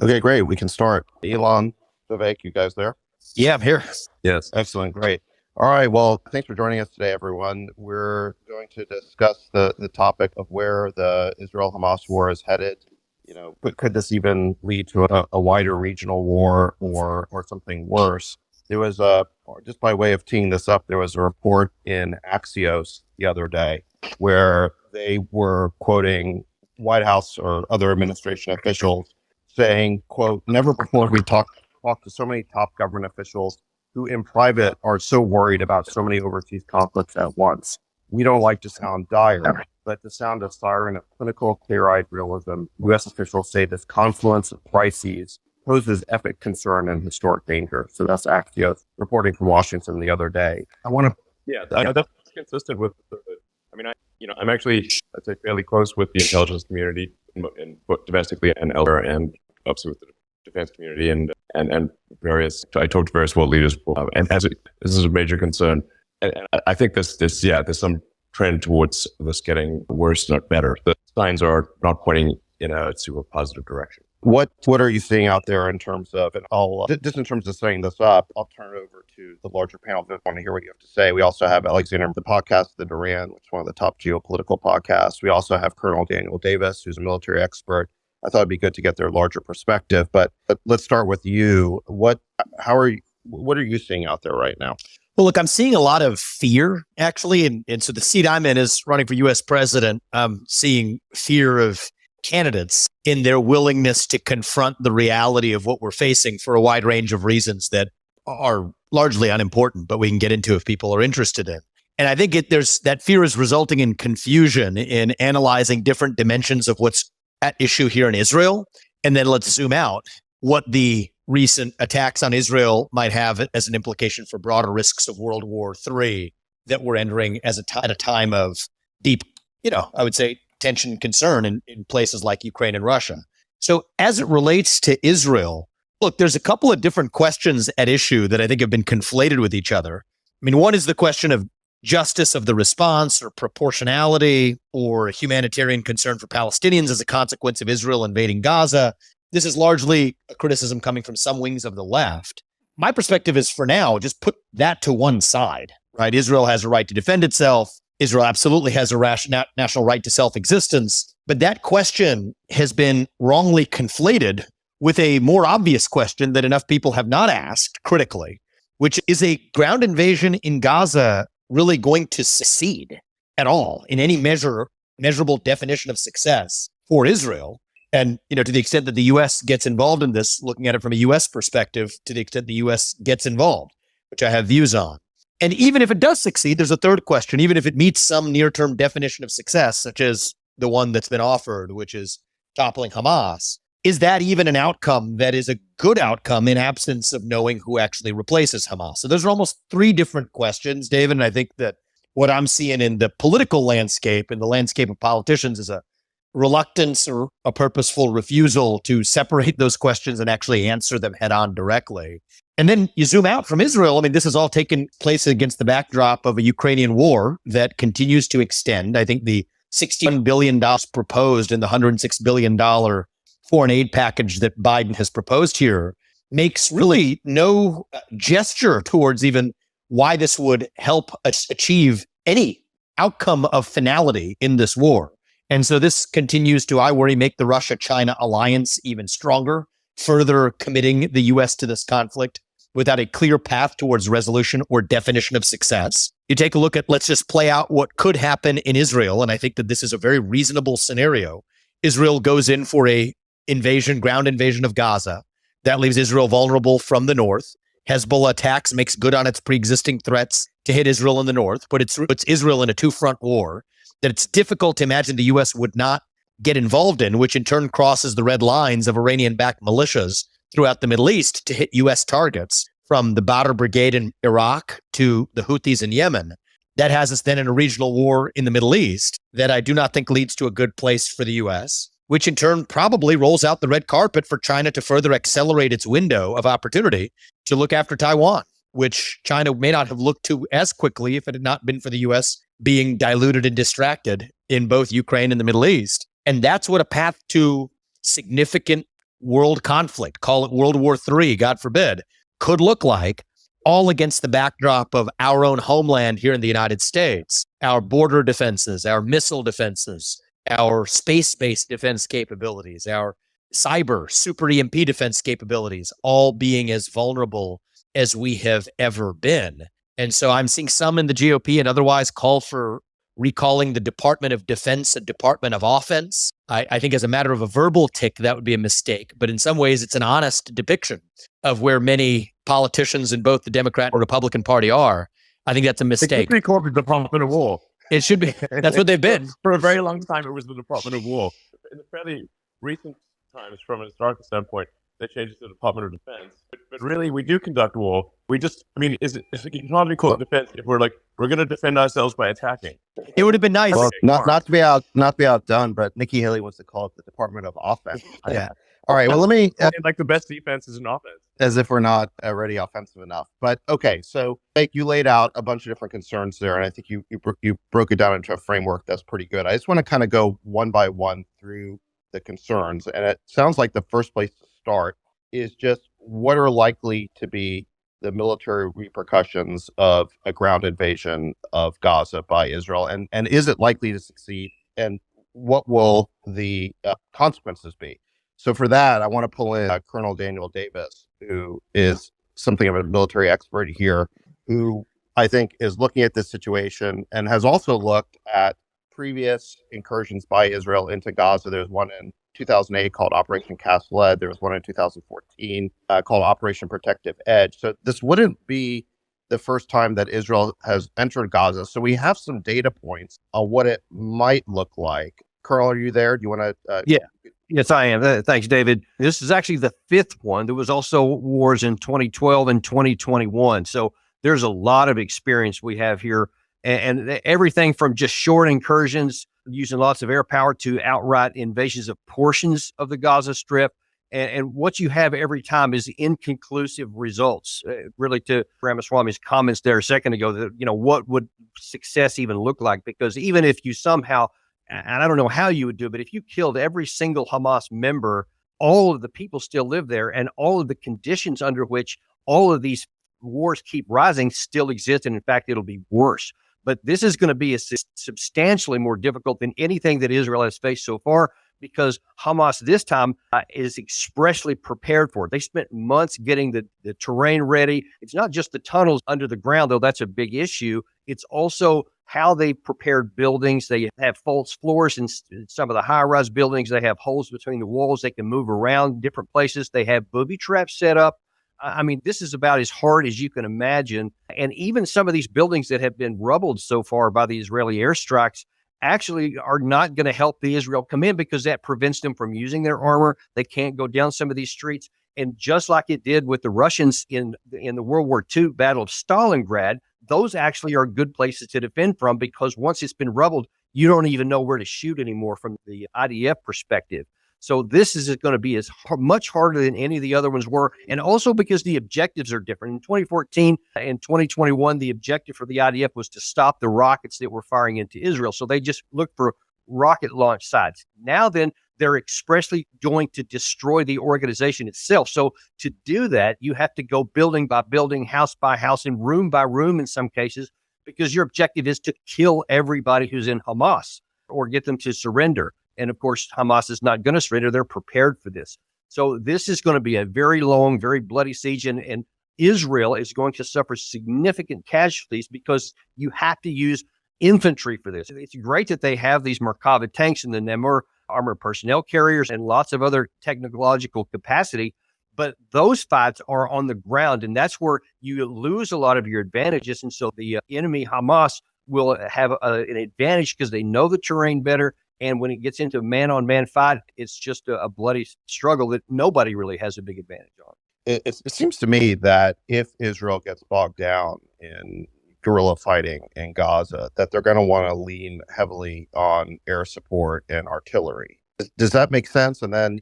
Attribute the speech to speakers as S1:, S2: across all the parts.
S1: Okay, great. We can start. Elon, Vivek, you guys there?
S2: Yeah, I'm here.
S3: Yes.
S1: Excellent. Great. All right. Well, thanks for joining us today, everyone. We're going to discuss the topic of where the Israel-Hamas war is headed. Could this even lead to a wider regional war or something worse? There was just by way of teeing this up, there was a report in Axios the other day where they were quoting White House or other administration officials saying, quote, "Never before have we talked to so many top government officials who in private are so worried about so many overseas conflicts at once. We don't like to sound dire, but to sound a siren of clinical, clear-eyed realism, U.S. officials say this confluence of crises poses epic concern and historic danger." So that's Axios reporting from Washington the other day.
S3: That's consistent with. I'm actually, I'd say, fairly close with the intelligence community, and both domestically and elsewhere, and obviously with the defense community and various. I talked to various world leaders, and this is a major concern. And I think there's some trend towards this getting worse, not better. The signs are not pointing in a super positive direction.
S1: What are you seeing out there in terms of, and I'll just in terms of setting this up, I'll turn it over to the larger panel if I want to hear what you have to say. We also have Alexander, the podcast, The Duran, which is one of the top geopolitical podcasts. We also have Colonel Daniel Davis, who's a military expert. I thought it'd be good to get their larger perspective, but let's start with you. What are you seeing out there right now?
S2: Well, look, I'm seeing a lot of fear, actually. And so the seat I'm in is running for U.S. president. I'm seeing fear of candidates in their willingness to confront the reality of what we're facing for a wide range of reasons that are largely unimportant, but we can get into if people are interested in. And I think there's that fear is resulting in confusion in analyzing different dimensions of what's at issue here in Israel. And then let's zoom out what the recent attacks on Israel might have as an implication for broader risks of World War III that we're entering at a time of deep, I would say, tension and concern in places like Ukraine and Russia. So as it relates to Israel, look, there's a couple of different questions at issue that I think have been conflated with each other. I mean, one is the question of justice of the response or proportionality or humanitarian concern for Palestinians as a consequence of Israel invading Gaza. This is largely a criticism coming from some wings of the left. My perspective is, for now, just put that to one side, right? Israel has a right to defend itself. Israel absolutely has a national right to self-existence. But that question has been wrongly conflated with a more obvious question that enough people have not asked critically, which is, a ground invasion in Gaza really going to succeed at all in any measurable definition of success for Israel? And, to the extent that the U.S. gets involved in this, looking at it from a U.S. perspective, to the extent the U.S. gets involved, which I have views on. And even if it does succeed, there's a third question. Even if it meets some near-term definition of success, such as the one that's been offered, which is toppling Hamas, is that even an outcome that is a good outcome in absence of knowing who actually replaces Hamas? So those are almost three different questions, David. And I think that what I'm seeing in the political landscape, in the landscape of politicians, is a reluctance or a purposeful refusal to separate those questions and actually answer them head on directly. And then you zoom out from Israel. I mean, this has all taken place against the backdrop of a Ukrainian war that continues to extend. I think the $61 billion proposed in the $106 billion foreign aid package that Biden has proposed here makes really no gesture towards even why this would help us achieve any outcome of finality in this war. And so this continues to, I worry, make the Russia-China alliance even stronger, further committing the U.S. to this conflict without a clear path towards resolution or definition of success. You take a look at, let's just play out what could happen in Israel, and I think that this is a very reasonable scenario. Israel goes in for a ground invasion of Gaza. That leaves Israel vulnerable from the north. Hezbollah attacks, makes good on its pre-existing threats to hit Israel in the north, but it's Israel in a two-front war that it's difficult to imagine the U.S. would not get involved in, which in turn crosses the red lines of Iranian-backed militias throughout the Middle East to hit U.S. targets, from the Badr Brigade in Iraq to the Houthis in Yemen. That has us then in a regional war in the Middle East that I do not think leads to a good place for the U.S., which in turn probably rolls out the red carpet for China to further accelerate its window of opportunity to look after Taiwan, which China may not have looked to as quickly if it had not been for the U.S. being diluted and distracted in both Ukraine and the Middle East. And that's what a path to significant world conflict, call it World War III, God forbid, could look like, all against the backdrop of our own homeland here in the United States, our border defenses, our missile defenses, our space-based defense capabilities, our cyber super EMP defense capabilities, all being as vulnerable as we have ever been. And so I'm seeing some in the GOP and otherwise call for recalling the Department of Defense a Department of Offense. I think as a matter of a verbal tick, that would be a mistake. But in some ways, it's an honest depiction of where many politicians in both the Democrat and Republican Party are. I think that's a mistake.
S3: It could be called the Department of War.
S2: It should be. That's what they've been.
S3: For a very long time, it was the Department of War. In the fairly recent times, from a historical standpoint, they changed it to the Department of Defense. But really, we do conduct war. We just, I mean, you can hardly call it defense if we're going to defend ourselves by attacking.
S2: It would have been nice.
S1: Well, not to be outdone, but Nikki Haley wants to call it the Department of Offense.
S2: Yeah.
S1: All right. Well, let me
S3: like the best defense is an offense.
S1: As if we're not already offensive enough. But okay, so Vivek, you laid out a bunch of different concerns there, and I think you broke it down into a framework that's pretty good. I just want to kind of go one by one through the concerns, and it sounds like the first place to start is just what are likely to be the military repercussions of a ground invasion of Gaza by Israel, and is it likely to succeed, and what will the consequences be? So for that, I want to pull in Colonel Daniel Davis, who is something of a military expert here, who I think is looking at this situation and has also looked at previous incursions by Israel into Gaza. There was one in 2008 called Operation Cast Lead. There was one in 2014 called Operation Protective Edge. So this wouldn't be the first time that Israel has entered Gaza. So we have some data points on what it might look like. Colonel, are you there? Do you want to?
S4: Yeah. Yes, I am. Thanks, David. This is actually the fifth one. There was also wars in 2012 and 2021. So there's a lot of experience we have here, and everything from just short incursions using lots of air power to outright invasions of portions of the Gaza Strip. And what you have every time is inconclusive results. Really, to Ramaswamy's comments there a second ago, that what would success even look like? Because even if you somehow, and I don't know how you would do it, but if you killed every single Hamas member, all of the people still live there, and all of the conditions under which all of these wars keep rising still exist. And in fact, it'll be worse. But this is going to be substantially more difficult than anything that Israel has faced so far, because Hamas this time is expressly prepared for it. They spent months getting the terrain ready. It's not just the tunnels under the ground, though that's a big issue. It's also how they prepared buildings. They have false floors in some of the high-rise buildings. They have holes between the walls. They can move around different places. They have booby traps set up. I mean, this is about as hard as you can imagine. And even some of these buildings that have been rubbled so far by the Israeli airstrikes actually are not going to help the Israel come in, because that prevents them from using their armor. They can't go down some of these streets. And just like it did with the Russians in the World War II Battle of Stalingrad, those actually are good places to defend from, because once it's been rubbled, you don't even know where to shoot anymore from the IDF perspective. So this is going to be much harder than any of the other ones were. And also because the objectives are different. In 2014 and 2021, the objective for the IDF was to stop the rockets that were firing into Israel. So they just looked for rocket launch sites. Now then, they're expressly going to destroy the organization itself. So to do that, you have to go building by building, house by house, and room by room in some cases, because your objective is to kill everybody who's in Hamas or get them to surrender. And of course, Hamas is not going to surrender. They're prepared for this. So this is going to be a very long, very bloody siege. And Israel is going to suffer significant casualties, because you have to use infantry for this. It's great that they have these Merkava tanks and the Namur armored personnel carriers and lots of other technological capacity, but those fights are on the ground, and that's where you lose a lot of your advantages. And so the enemy Hamas will have an advantage because they know the terrain better. And when it gets into a man-on-man fight, it's just a bloody struggle that nobody really has a big advantage on.
S1: It seems to me that if Israel gets bogged down in guerrilla fighting in Gaza, that they're going to want to lean heavily on air support and artillery. Does that make sense? And then,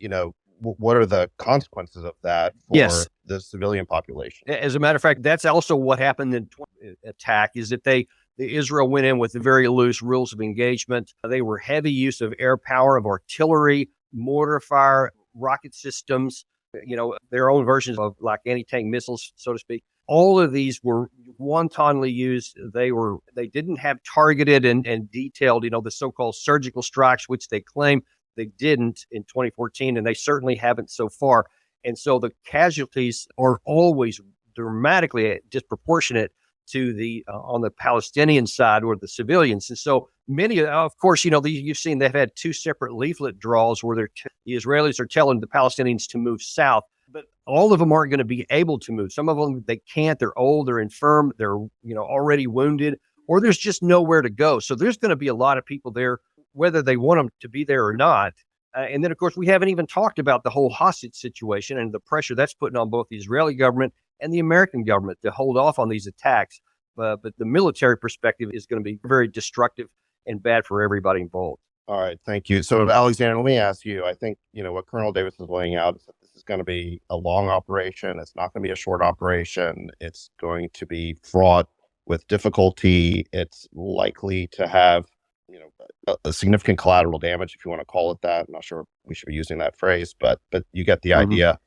S1: what are the consequences of that for the civilian population?
S4: As a matter of fact, that's also what happened in the attack, is that Israel went in with very loose rules of engagement. They were heavy use of air power, of artillery, mortar fire, rocket systems, their own versions of like anti-tank missiles, so to speak. All of these were wantonly used. They didn't have targeted and detailed, the so-called surgical strikes, which they claim they didn't in 2014, and they certainly haven't so far. And so the casualties are always dramatically disproportionate to the on the Palestinian side or the civilians. And so many, of course, you've seen they've had two separate leaflet draws where the Israelis are telling the Palestinians to move south, but all of them aren't going to be able to move. Some of them, they can't. They're old, they're infirm, they're already wounded, or there's just nowhere to go. So there's going to be a lot of people there, whether they want them to be there or not. And then, of course, we haven't even talked about the whole hostage situation and the pressure that's putting on both the Israeli government and the American government to hold off on these attacks. But the military perspective is going to be very destructive and bad for everybody involved.
S1: All right, thank you. So, Alexander, let me ask you, I think, what Colonel Davis is laying out is that this is going to be a long operation. It's not going to be a short operation. It's going to be fraught with difficulty. It's likely to have, a significant collateral damage, if you want to call it that. I'm not sure we should be using that phrase, but you get the idea.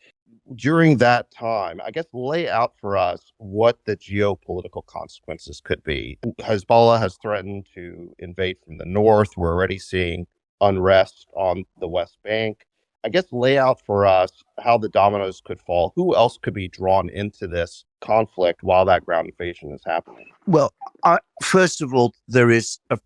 S1: During that time, I guess lay out for us what the geopolitical consequences could be. Hezbollah has threatened to invade from the north. We're already seeing unrest on the West Bank. I guess lay out for us how the dominoes could fall. Who else could be drawn into this conflict while that ground invasion is happening?
S5: Well, first of all, there is a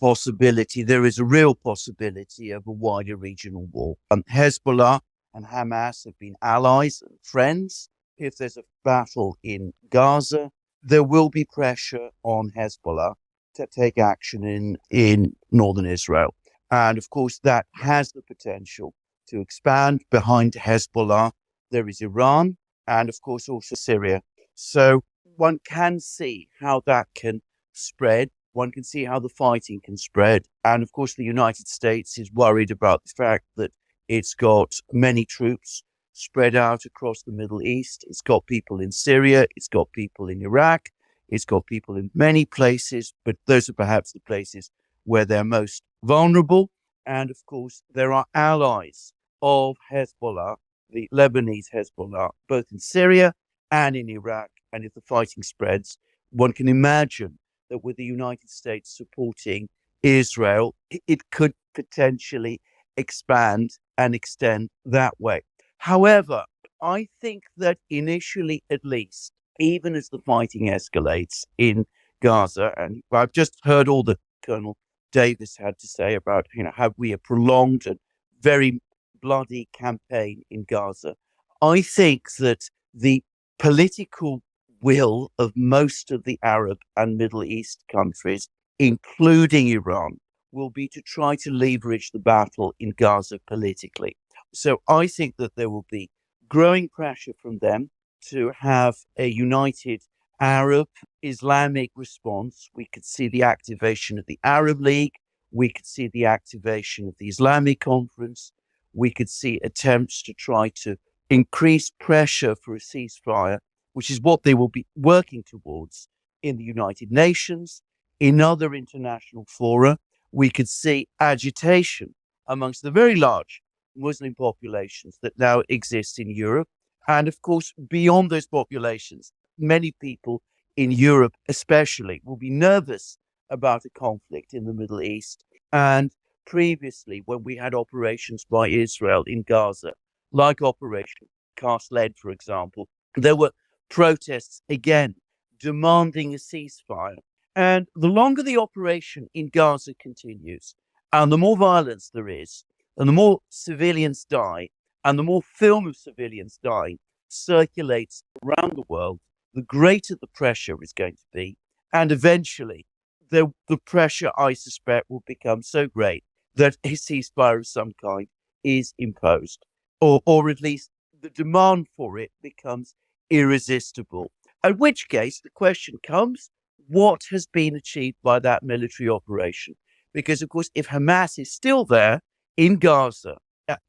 S5: real possibility of a wider regional war. Hezbollah and Hamas have been allies and friends. If there's a battle in Gaza, there will be pressure on Hezbollah to take action in northern Israel. And of course, that has the potential to expand. Behind Hezbollah, there is Iran and of course also Syria. So one can see how that can spread. One can see how the fighting can spread. And of course, the United States is worried about the fact that it's got many troops spread out across the Middle East. It's got people in Syria. It's got people in Iraq. It's got people in many places, but those are perhaps the places where they're most vulnerable. And of course, there are allies of Hezbollah, the Lebanese Hezbollah, both in Syria and in Iraq. And if the fighting spreads, one can imagine that with the United States supporting Israel, it could potentially expand and extend that way. However, I think that initially, at least, even as the fighting escalates in Gaza, and I've just heard all that Colonel Davis had to say about, how we have prolonged and very bloody campaign in Gaza. I think that the political will of most of the Arab and Middle East countries, including Iran, will be to try to leverage the battle in Gaza politically. So I think that there will be growing pressure from them to have a united Arab Islamic response. We could see the activation of the Arab League. We could see the activation of the Islamic Conference. We could see attempts to try to increase pressure for a ceasefire, which is what they will be working towards in the United Nations, in other international fora. We could see agitation amongst the very large Muslim populations that now exist in Europe. And of course, beyond those populations, many people in Europe especially will be nervous about a conflict in the Middle East. And previously, when we had operations by Israel in Gaza, like Operation Cast Lead, for example, there were protests again demanding a ceasefire. And the longer the operation in Gaza continues, and the more violence there is, and the more civilians die, and the more film of civilians dying circulates around the world, the greater the pressure is going to be. And eventually, the pressure, I suspect, will become so great that a ceasefire of some kind is imposed, or at least the demand for it becomes irresistible. At which case, the question comes, what has been achieved by that military operation? Because, of course, if Hamas is still there in Gaza,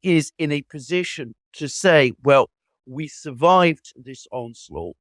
S5: is in a position to say, well, we survived this onslaught,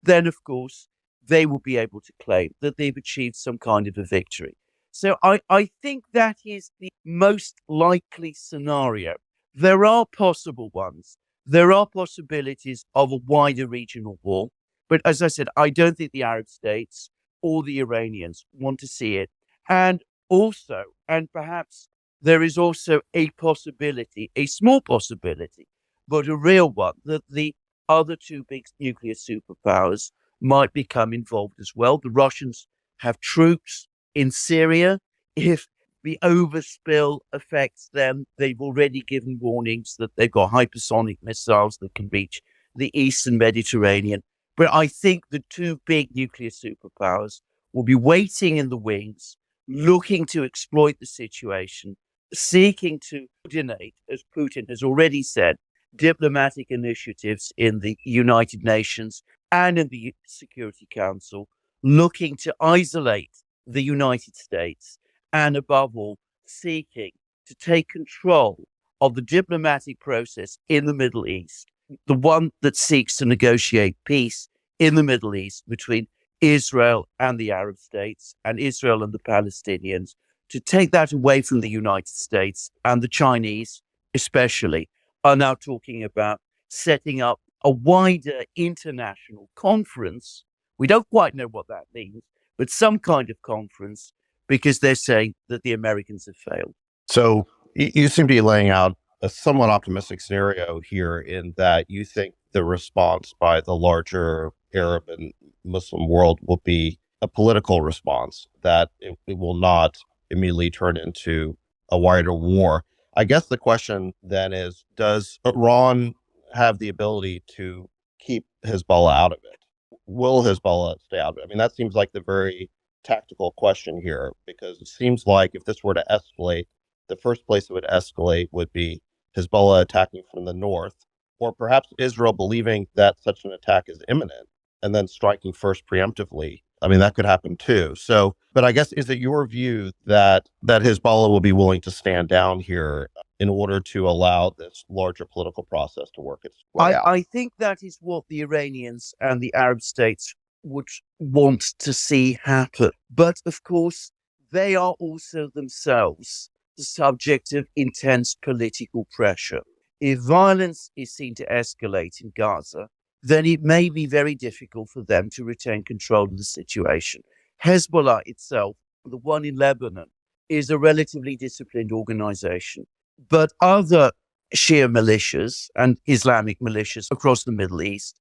S5: then, of course, they will be able to claim that they've achieved some kind of a victory. So I think that is the most likely scenario. There are possible ones. There are possibilities of a wider regional war. But as I said, I don't think the Arab states or the Iranians want to see it. And also, and perhaps there is also a possibility, a small possibility, but a real one, that the other two big nuclear superpowers might become involved as well. The Russians have troops in Syria. If the overspill affects them, they've already given warnings that they've got hypersonic missiles that can reach the Eastern Mediterranean. But I think the two big nuclear superpowers will be waiting in the wings, looking to exploit the situation, seeking to coordinate, as Putin has already said, diplomatic initiatives in the United Nations and in the Security Council, looking to isolate the United States and, above all, seeking to take control of the diplomatic process in the Middle East, the one that seeks to negotiate peace in the Middle East between Israel and the Arab states and Israel and the Palestinians, to take that away from the United States. And the Chinese, especially, are now talking about setting up a wider international conference. We don't quite know what that means, but some kind of conference, because they're saying that the Americans have failed.
S1: So you seem to be laying out a somewhat optimistic scenario here in that you think the response by the larger Arab and Muslim world will be a political response, that it will not immediately turn into a wider war. I guess the question then is, does Iran have the ability to keep Hezbollah out of it? Will Hezbollah stay out of it? I mean, that seems like the very tactical question here, because it seems like if this were to escalate, the first place it would escalate would be Hezbollah attacking from the north, or perhaps Israel believing that such an attack is imminent and then striking first preemptively. I mean, that could happen too. So, but I guess, is it your view that Hezbollah will be willing to stand down here in order to allow this larger political process to work its way out?
S5: I think that is what the Iranians and the Arab states would want to see happen. But of course, they are also themselves the subject of intense political pressure. If violence is seen to escalate in Gaza, then it may be very difficult for them to retain control of the situation. Hezbollah itself, the one in Lebanon, is a relatively disciplined organization. But other Shia militias and Islamic militias across the Middle East,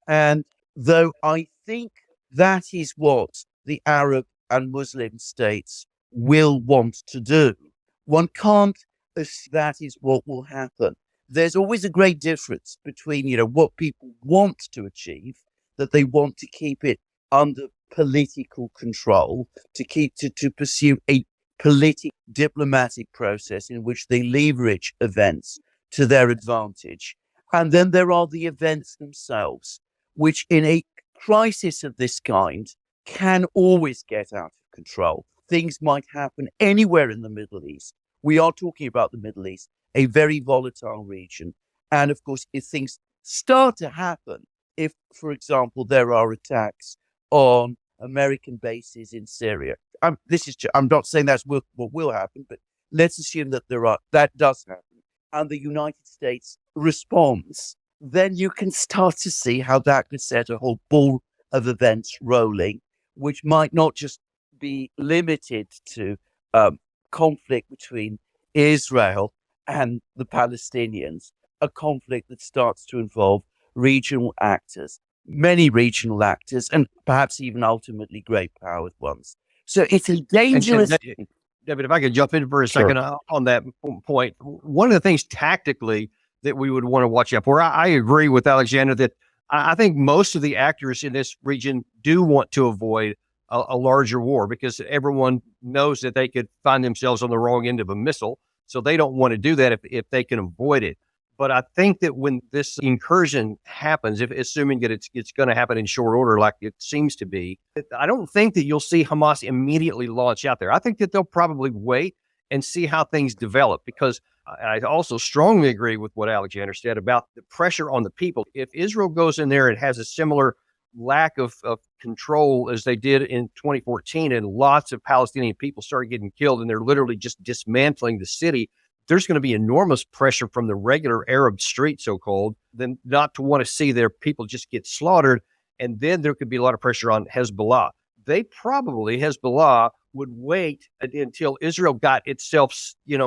S5: and though I think that is what the Arab and Muslim states will want to do, one can't assume that is what will happen. There's always a great difference between, what people want to achieve, that they want to keep it under political control, to pursue a political diplomatic process in which they leverage events to their advantage. And then there are the events themselves, which in a crisis of this kind can always get out of control. Things might happen anywhere in the Middle East. We are talking about the Middle East, a very volatile region. And of course, if things start to happen, if, for example, there are attacks on American bases in Syria, I'm not saying that's what will happen, but let's assume that that does happen, and the United States responds, then you can start to see how that could set a whole ball of events rolling, which might not just be limited to conflict between Israel and the Palestinians, a conflict that starts to involve regional actors, many regional actors, and perhaps even ultimately great powered ones. So it's a dangerous thing.
S4: David, if I could jump in for a second on that point, one of the things tactically that we would want to watch out for, I agree with Alexander that I think most of the actors in this region do want to avoid a larger war, because everyone knows that they could find themselves on the wrong end of a missile. So they don't want to do that if they can avoid it. But I think that when this incursion happens, assuming that it's going to happen in short order, like it seems to be, I don't think that you'll see Hamas immediately launch out there. I think that they'll probably wait and see how things develop, because I also strongly agree with what Alexander said about the pressure on the people. If Israel goes in there and has a similar lack of control as they did in 2014, and lots of Palestinian people started getting killed and they're literally just dismantling the city, there's going to be enormous pressure from the regular Arab street, so-called, then not to want to see their people just get slaughtered. And then there could be a lot of pressure on Hezbollah. Hezbollah would wait until Israel got itself,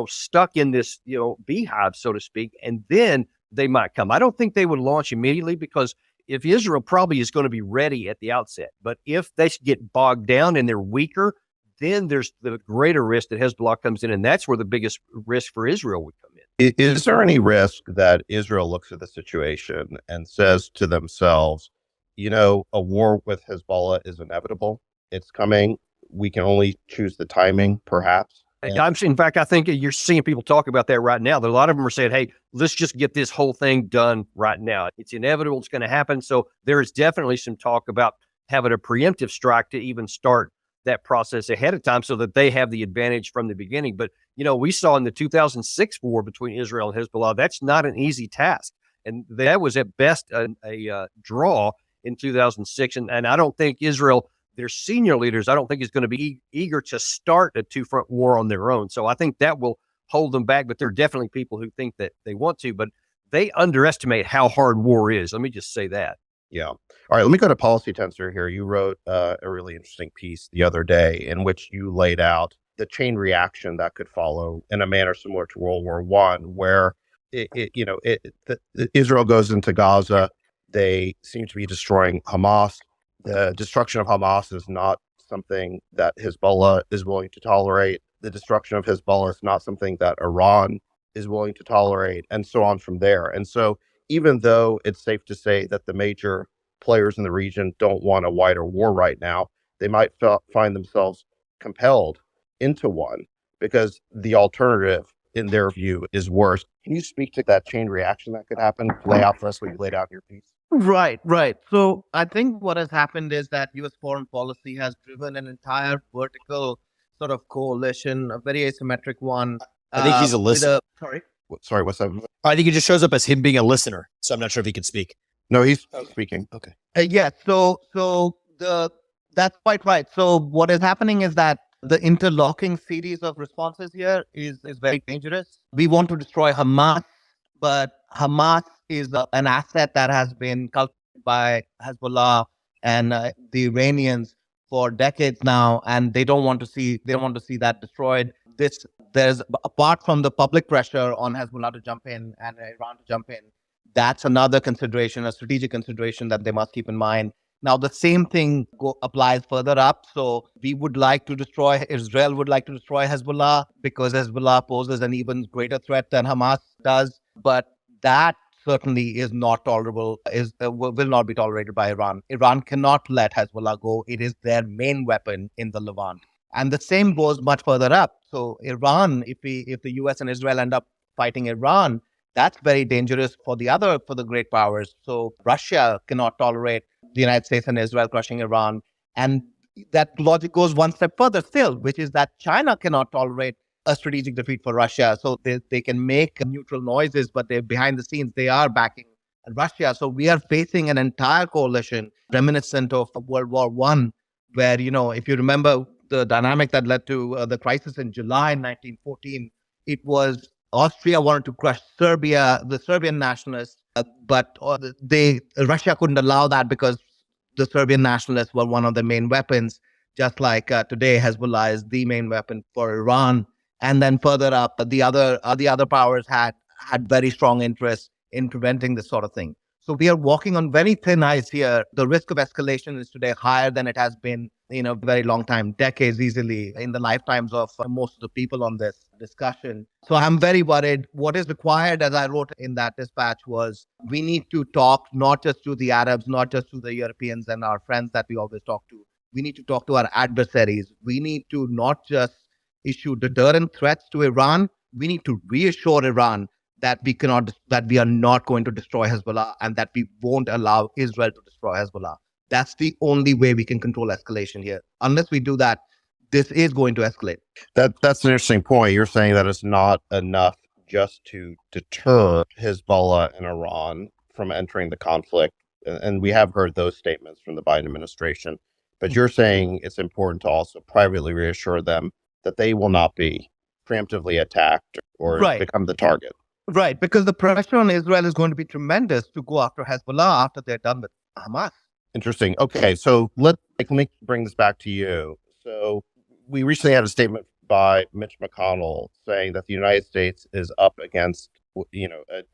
S4: stuck in this, beehive, so to speak, and then they might come. I don't think they would launch immediately, because if Israel probably is going to be ready at the outset, but if they get bogged down and they're weaker, then there's the greater risk that Hezbollah comes in, and that's where the biggest risk for Israel would come in.
S1: Is there any risk that Israel looks at the situation and says to themselves, a war with Hezbollah is inevitable? It's coming. We can only choose the timing, perhaps.
S4: In fact, I think you're seeing people talk about that right now. A lot of them are saying, hey, let's just get this whole thing done right now. It's inevitable. It's going to happen. So there is definitely some talk about having a preemptive strike to even start that process ahead of time so that they have the advantage from the beginning. But, we saw in the 2006 war between Israel and Hezbollah, that's not an easy task. And that was at best a draw in 2006. And I don't think Israel, their senior leaders, I don't think is going to be eager to start a two-front war on their own. So I think that will hold them back. But there are definitely people who think that they want to, but they underestimate how hard war is. Let me just say that.
S1: Yeah. All right. Let me go to Policy Tensor here. You wrote a really interesting piece the other day in which you laid out the chain reaction that could follow in a manner similar to World War I, where Israel goes into Gaza. They seem to be destroying Hamas. The destruction of Hamas is not something that Hezbollah is willing to tolerate. The destruction of Hezbollah is not something that Iran is willing to tolerate, and so on from there. And so even though it's safe to say that the major players in the region don't want a wider war right now, they might find themselves compelled into one because the alternative, in their view, is worse. Can you speak to that chain reaction that could happen? Lay out for us what you laid out in your piece.
S6: Right, right. So I think what has happened is that US foreign policy has driven an entire vertical sort of coalition, a very asymmetric one.
S2: I think he's a listener.
S1: Sorry, what's that?
S2: I think it just shows up as him being a listener. So I'm not sure if he can speak.
S1: No, he's speaking.
S2: Okay.
S6: Yeah. That's quite right. So what is happening is that the interlocking series of responses here is very dangerous. We want to destroy Hamas, but Hamas is an asset that has been cultivated by Hezbollah and the Iranians for decades now, and they don't want to see that destroyed. There's, apart from the public pressure on Hezbollah to jump in and Iran to jump in, that's another consideration, a strategic consideration that they must keep in mind. Now, the same thing applies further up. So Israel would like to destroy Hezbollah because Hezbollah poses an even greater threat than Hamas does. But that certainly is not tolerable, will not be tolerated by Iran. Iran cannot let Hezbollah go. It is their main weapon in the Levant. And the same goes much further up. So Iran, if the US and Israel end up fighting Iran, that's very dangerous for the great powers. So Russia cannot tolerate the United States and Israel crushing Iran. And that logic goes one step further still, which is that China cannot tolerate a strategic defeat for Russia. So they can make neutral noises, but they're behind the scenes, they are backing Russia. So we are facing an entire coalition reminiscent of World War I, where, if you remember the dynamic that led to the crisis in July 1914, it was Austria wanted to crush Serbia, the Serbian nationalists, but Russia couldn't allow that because the Serbian nationalists were one of the main weapons, just like today Hezbollah is the main weapon for Iran. And then further up, the other powers had very strong interest in preventing this sort of thing. So we are walking on very thin ice here. The risk of escalation is today higher than it has been in a very long time, decades easily, in the lifetimes of most of the people on this discussion. So I'm very worried. What is required, as I wrote in that dispatch, was we need to talk not just to the Arabs, not just to the Europeans and our friends that we always talk to. We need to talk to our adversaries. We need to not just issue deterrent threats to Iran. We need to reassure Iran that we are not going to destroy Hezbollah and that we won't allow Israel to destroy Hezbollah. That's the only way we can control escalation here. Unless we do that, this is going to escalate.
S1: That's an interesting point. You're saying that it's not enough just to deter Hezbollah and Iran from entering the conflict. And we have heard those statements from the Biden administration. But you're saying it's important to also privately reassure them that they will not be preemptively attacked or
S6: Right.
S1: become the target.
S6: Right, because the pressure on Israel is going to be tremendous to go after Hezbollah after they're done with Hamas.
S1: Interesting. Okay, so let me bring this back to you. So we recently had a statement by Mitch McConnell saying that the United States is up against,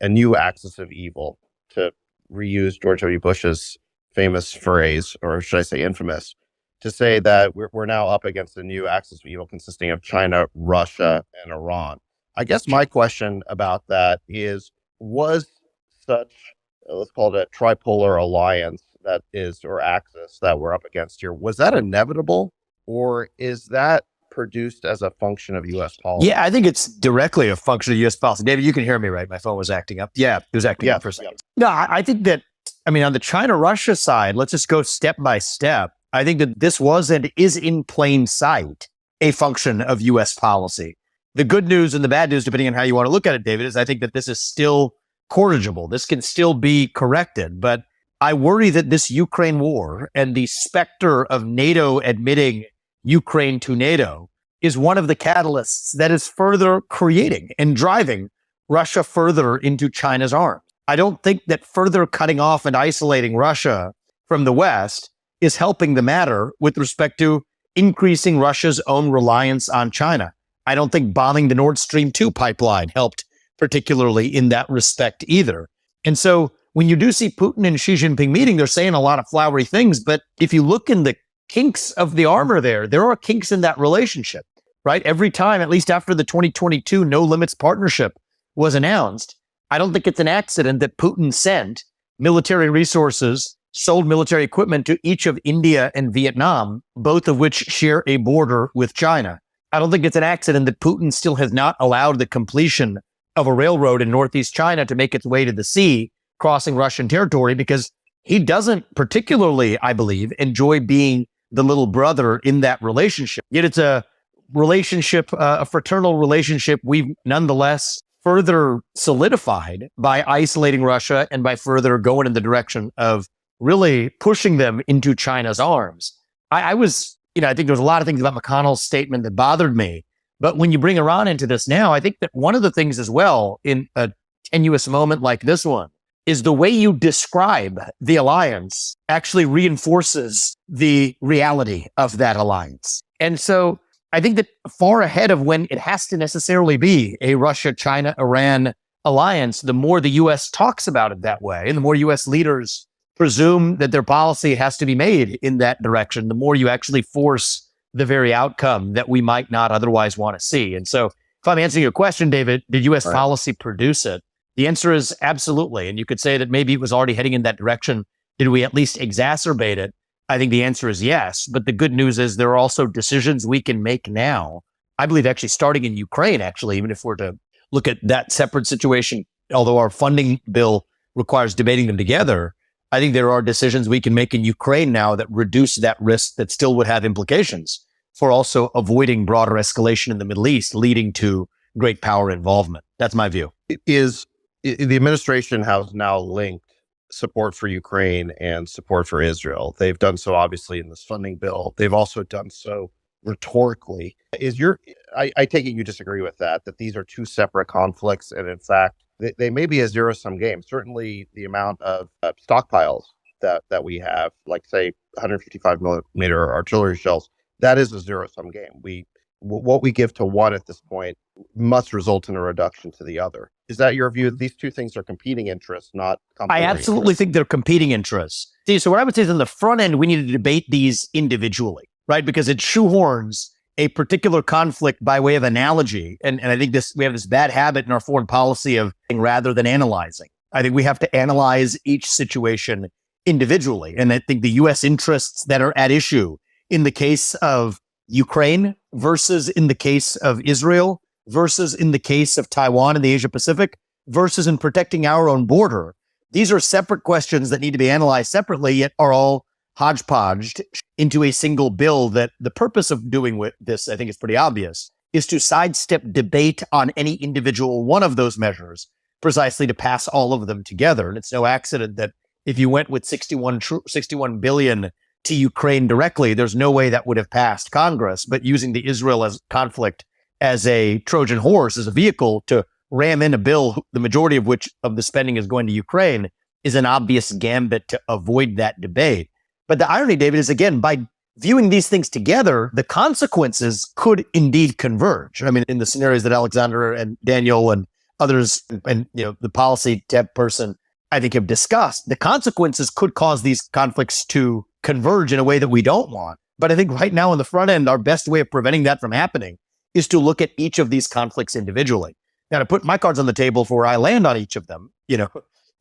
S1: a new axis of evil, to reuse George W. Bush's famous phrase, or should I say infamous, to say that we're now up against a new axis of evil consisting of China, Russia, and Iran. I guess my question about that is, was such, let's call it a tripolar alliance or axis that we're up against here, was that inevitable, or is that produced as a function of U.S. policy?
S2: Yeah, I think it's directly a function of U.S. policy. David, you can hear me, right? My phone was acting up. Yeah, it was acting up for a second. No, I think that, on the China-Russia side, let's just go step by step. I think that this was and is in plain sight a function of U.S. policy. The good news and the bad news, depending on how you want to look at it, David, is I think that this is still corrigible. This can still be corrected. But I worry that this Ukraine war and the specter of NATO admitting Ukraine to NATO is one of the catalysts that is further creating and driving Russia further into China's arms. I don't think that further cutting off and isolating Russia from the West is helping the matter with respect to increasing Russia's own reliance on China. I don't think bombing the Nord Stream 2 pipeline helped particularly in that respect either. And so when you do see Putin and Xi Jinping meeting, they're saying a lot of flowery things. But if you look in the kinks of the armor there are kinks in that relationship, right? Every time, at least after the 2022 No Limits partnership was announced, I don't think it's an accident that Putin sent military resources, sold military equipment to each of India and Vietnam, both of which share a border with China. I don't think it's an accident that Putin still has not allowed the completion of a railroad in northeast China to make its way to the sea, crossing Russian territory, because he doesn't particularly, I believe, enjoy being the little brother in that relationship. Yet it's a relationship, a fraternal relationship we've nonetheless further solidified by isolating Russia and by further going in the direction of really pushing them into China's arms. I think there's a lot of things about McConnell's statement that bothered me. But when you bring Iran into this now, I think that one of the things as well in a tenuous moment like this one is the way you describe the alliance actually reinforces the reality of that alliance. And so I think that far ahead of when it has to necessarily be a Russia, China, Iran alliance, the more the U.S. talks about it that way, and the more U.S. leaders presume that their policy has to be made in that direction, the more you actually force the very outcome that we might not otherwise want to see. And so if I'm answering your question, David, did U.S. policy produce it? The answer is absolutely. And you could say that maybe it was already heading in that direction. Did we at least exacerbate it? I think the answer is yes. But the good news is there are also decisions we can make now. I believe actually starting in Ukraine, actually, even if we're to look at that separate situation, although our funding bill requires debating them together, I think there are decisions we can make in Ukraine now that reduce that risk that still would have implications for also avoiding broader escalation in the Middle East, leading to great power involvement. That's my view.
S1: The administration has now linked support for Ukraine and support for Israel. They've done so obviously in this funding bill. They've also done so rhetorically. I take it you disagree with that these are two separate conflicts, and in fact, they may be a zero-sum game. Certainly the amount of stockpiles that we have, like say 155 millimeter artillery shells, that is a zero-sum game. What we give to one at this point must result in a reduction to the other. Is that your view? These two things are competing interests, not complementary.
S2: I absolutely think they're competing interests. See, so what I would say is on the front end, we need to debate these individually, right? Because it shoehorns a particular conflict by way of analogy. And I think we have this bad habit in our foreign policy of rather than analyzing. I think we have to analyze each situation individually. And I think the U.S. interests that are at issue in the case of Ukraine versus in the case of Israel versus in the case of Taiwan and the Asia Pacific versus in protecting our own border. These are separate questions that need to be analyzed separately, yet are all hodgepodged into a single bill that the purpose of doing with this, I think is pretty obvious, is to sidestep debate on any individual one of those measures precisely to pass all of them together. And it's no accident that if you went with 61 billion to Ukraine directly, there's no way that would have passed Congress, but using the Israel as conflict as a Trojan horse, as a vehicle to ram in a bill, the majority of which of the spending is going to Ukraine, is an obvious gambit to avoid that debate. But the irony, David, is again, by viewing these things together, the consequences could indeed converge. I mean, in the scenarios that Alexander and Daniel and others, and the policy type person, I think, have discussed, the consequences could cause these conflicts to converge in a way that we don't want. But I think right now on the front end, our best way of preventing that from happening is to look at each of these conflicts individually. Now, to put my cards on the table for where I land on each of them,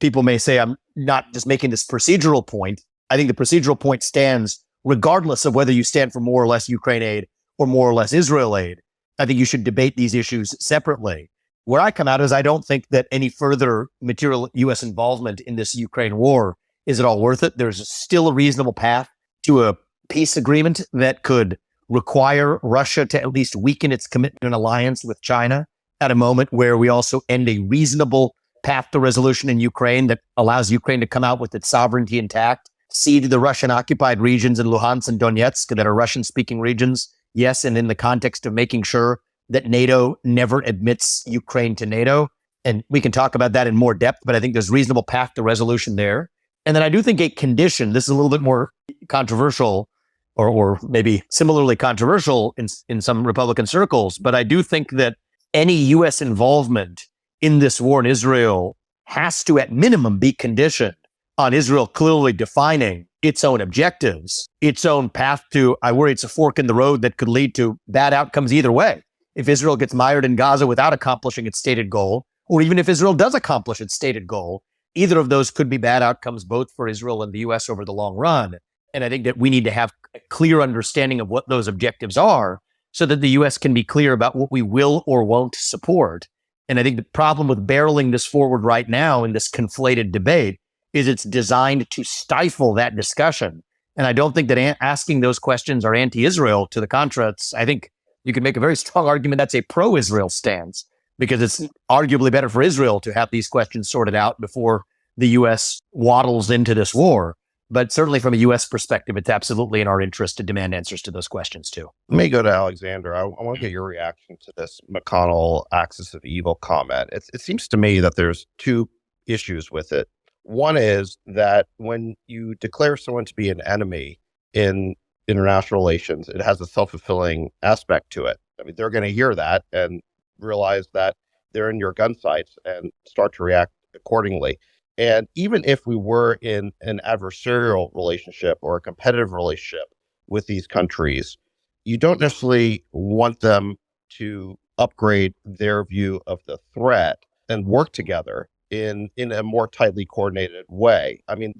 S2: people may say I'm not just making this procedural point. I think the procedural point stands regardless of whether you stand for more or less Ukraine aid or more or less Israel aid. I think you should debate these issues separately. Where I come out is I don't think that any further material U.S. involvement in this Ukraine war is at all worth it. There's still a reasonable path to a peace agreement that could require Russia to at least weaken its commitment and alliance with China at a moment where we also end a reasonable path to resolution in Ukraine that allows Ukraine to come out with its sovereignty intact, cede the Russian-occupied regions in Luhansk and Donetsk that are Russian-speaking regions, yes, and in the context of making sure that NATO never admits Ukraine to NATO. And we can talk about that in more depth, but I think there's reasonable path to resolution there. And then I do think a condition, this is a little bit more controversial, or maybe similarly controversial in some Republican circles, but I do think that any U.S. involvement in this war in Israel has to, at minimum, be conditioned on Israel clearly defining its own objectives, its own path to, I worry it's a fork in the road that could lead to bad outcomes either way. If Israel gets mired in Gaza without accomplishing its stated goal, or even if Israel does accomplish its stated goal, either of those could be bad outcomes both for Israel and the U.S. over the long run. And I think that we need to have a clear understanding of what those objectives are so that the U.S. can be clear about what we will or won't support. And I think the problem with barreling this forward right now in this conflated debate is it's designed to stifle that discussion. And I don't think that asking those questions are anti-Israel. To the contrary, I think you can make a very strong argument that's a pro-Israel stance, because it's arguably better for Israel to have these questions sorted out before the U.S. waddles into this war. But certainly from a U.S. perspective, it's absolutely in our interest to demand answers to those questions too.
S1: Let me go to Alexander. I want to get your reaction to this McConnell axis of evil comment. It seems to me that there's two issues with it. One is that when you declare someone to be an enemy in international relations, it has a self-fulfilling aspect to it. I mean, they're going to hear that and realize that they're in your gun sights and start to react accordingly. And even if we were in an adversarial relationship or a competitive relationship with these countries, you don't necessarily want them to upgrade their view of the threat and work together in a more tightly coordinated way. I mean,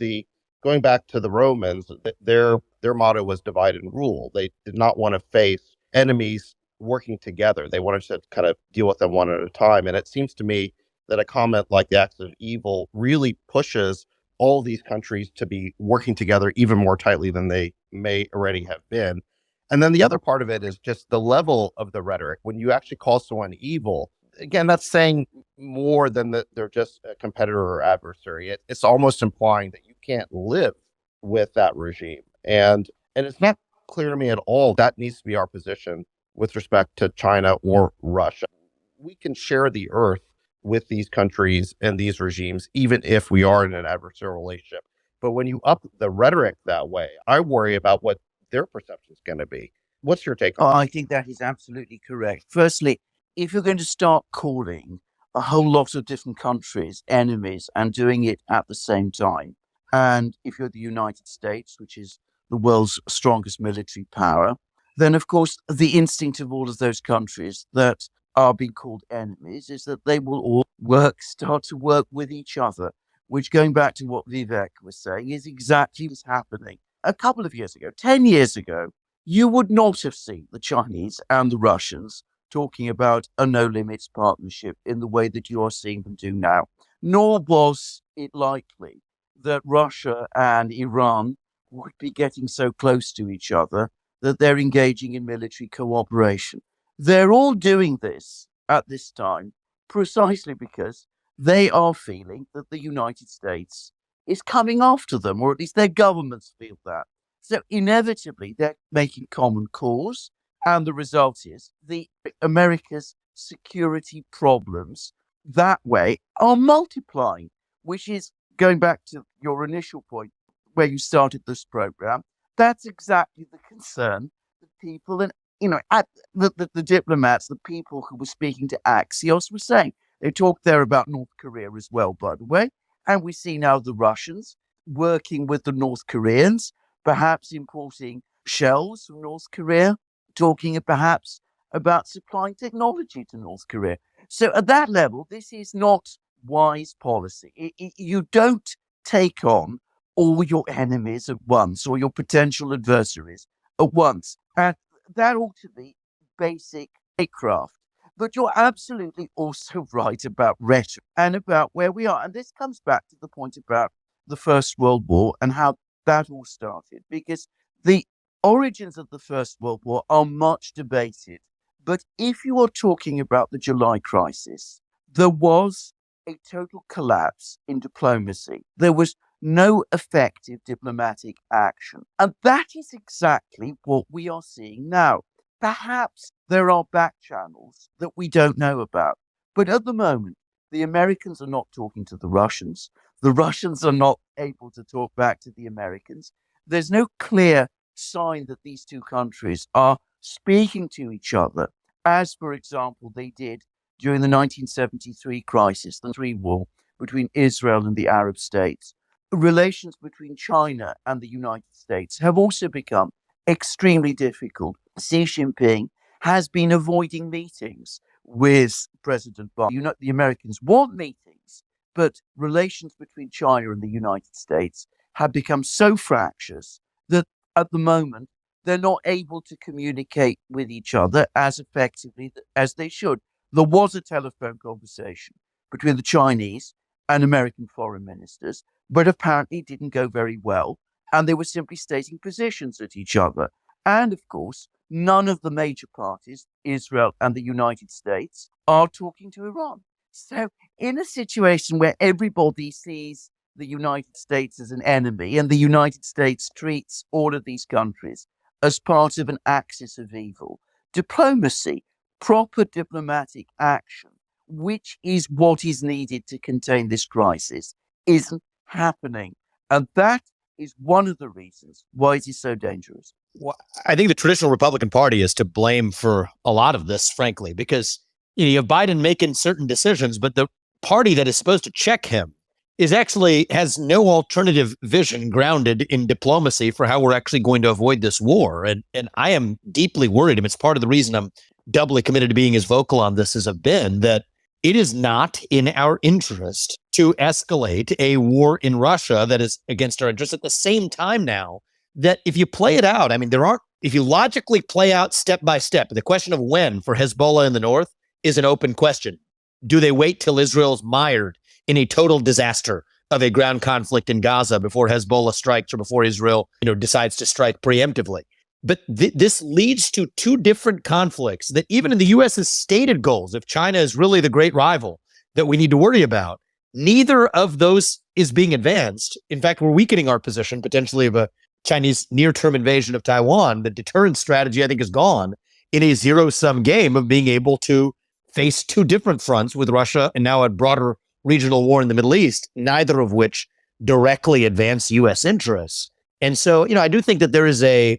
S1: going back to the Romans, their motto was divide and rule. They did not want to face enemies working together. They wanted to kind of deal with them one at a time. And it seems to me that a comment like the axis of evil really pushes all these countries to be working together even more tightly than they may already have been. And then the other part of it is just the level of the rhetoric. When you actually call someone evil, again, that's saying more than that they're just a competitor or adversary. It's almost implying that you can't live with that regime. And it's not clear to me at all that needs to be our position with respect to China or Russia. We can share the earth with these countries and these regimes, even if we are in an adversarial relationship. But when you up the rhetoric that way, I worry about what their perception is going to be. What's your take on that?
S5: I think that is absolutely correct. Firstly, if you're going to start calling a whole lot of different countries enemies and doing it at the same time, and if you're the United States, which is the world's strongest military power, then of course the instinct of all of those countries that are being called enemies is that they will all start to work with each other, which, going back to what Vivek was saying, is exactly what's happening. A couple of years ago, 10 years ago, you would not have seen the Chinese and the Russians talking about a no-limits partnership in the way that you are seeing them do now. Nor was it likely that Russia and Iran would be getting so close to each other that they're engaging in military cooperation. They're all doing this at this time precisely because they are feeling that the United States is coming after them, or at least their governments feel that. So inevitably, they're making common cause, And the result is America's security problems that way are multiplying, which is going back to your initial point where you started this program. That's exactly the concern that people and the diplomats, the people who were speaking to Axios were saying. They talked there about North Korea as well, by the way. And we see now the Russians working with the North Koreans, perhaps importing shells from North Korea, talking perhaps about supplying technology to North Korea. So at that level, this is not wise policy. You don't take on all your enemies at once or your potential adversaries at once. And that ought to be basic statecraft. But you're absolutely also right about rhetoric and about where we are. And this comes back to the point about the First World War and how that all started, because the origins of the First World War are much debated. But if you are talking about the July crisis, there was a total collapse in diplomacy. There was no effective diplomatic action. And that is exactly what we are seeing now. Perhaps there are back channels that we don't know about. But at the moment, the Americans are not talking to the Russians. The Russians are not able to talk back to the Americans. There's no clear sign that these two countries are speaking to each other, as, for example, they did during the 1973 crisis, the Three War between Israel and the Arab states. Relations between China and the United States have also become extremely difficult. Xi Jinping has been avoiding meetings with President Biden. The Americans want meetings, but relations between China and the United States have become so fractious that at the moment they're not able to communicate with each other as effectively as they should. There was a telephone conversation between the Chinese and American foreign ministers, but apparently it didn't go very well, and they were simply stating positions at each other. And of course, none of the major parties, Israel and the United States, are talking to Iran. So in a situation where everybody sees the United States as an enemy and the United States treats all of these countries as part of an axis of evil, diplomacy, proper diplomatic action, which is what is needed to contain this crisis, isn't happening. And that is one of the reasons why it is so dangerous.
S2: Well, I think the traditional Republican Party is to blame for a lot of this, frankly, because you have Biden making certain decisions, but the party that is supposed to check him has no alternative vision grounded in diplomacy for how we're actually going to avoid this war. And I am deeply worried. I mean, it's part of the reason I'm doubly committed to being as vocal on this as I've been, that it is not in our interest to escalate a war in Russia that is against our interests. At the same time now, that if you play it out, I mean, if you logically play out step by step, the question of when for Hezbollah in the north is an open question. Do they wait till Israel's mired in a total disaster of a ground conflict in Gaza before Hezbollah strikes or before Israel, decides to strike preemptively? But this leads to two different conflicts that even in the U.S.'s stated goals, if China is really the great rival that we need to worry about, neither of those is being advanced. In fact, we're weakening our position potentially of a Chinese near-term invasion of Taiwan. The deterrence strategy, I think, is gone in a zero-sum game of being able to face two different fronts with Russia and now a broader regional war in the Middle East, neither of which directly advance U.S. interests. And so, I do think that there's a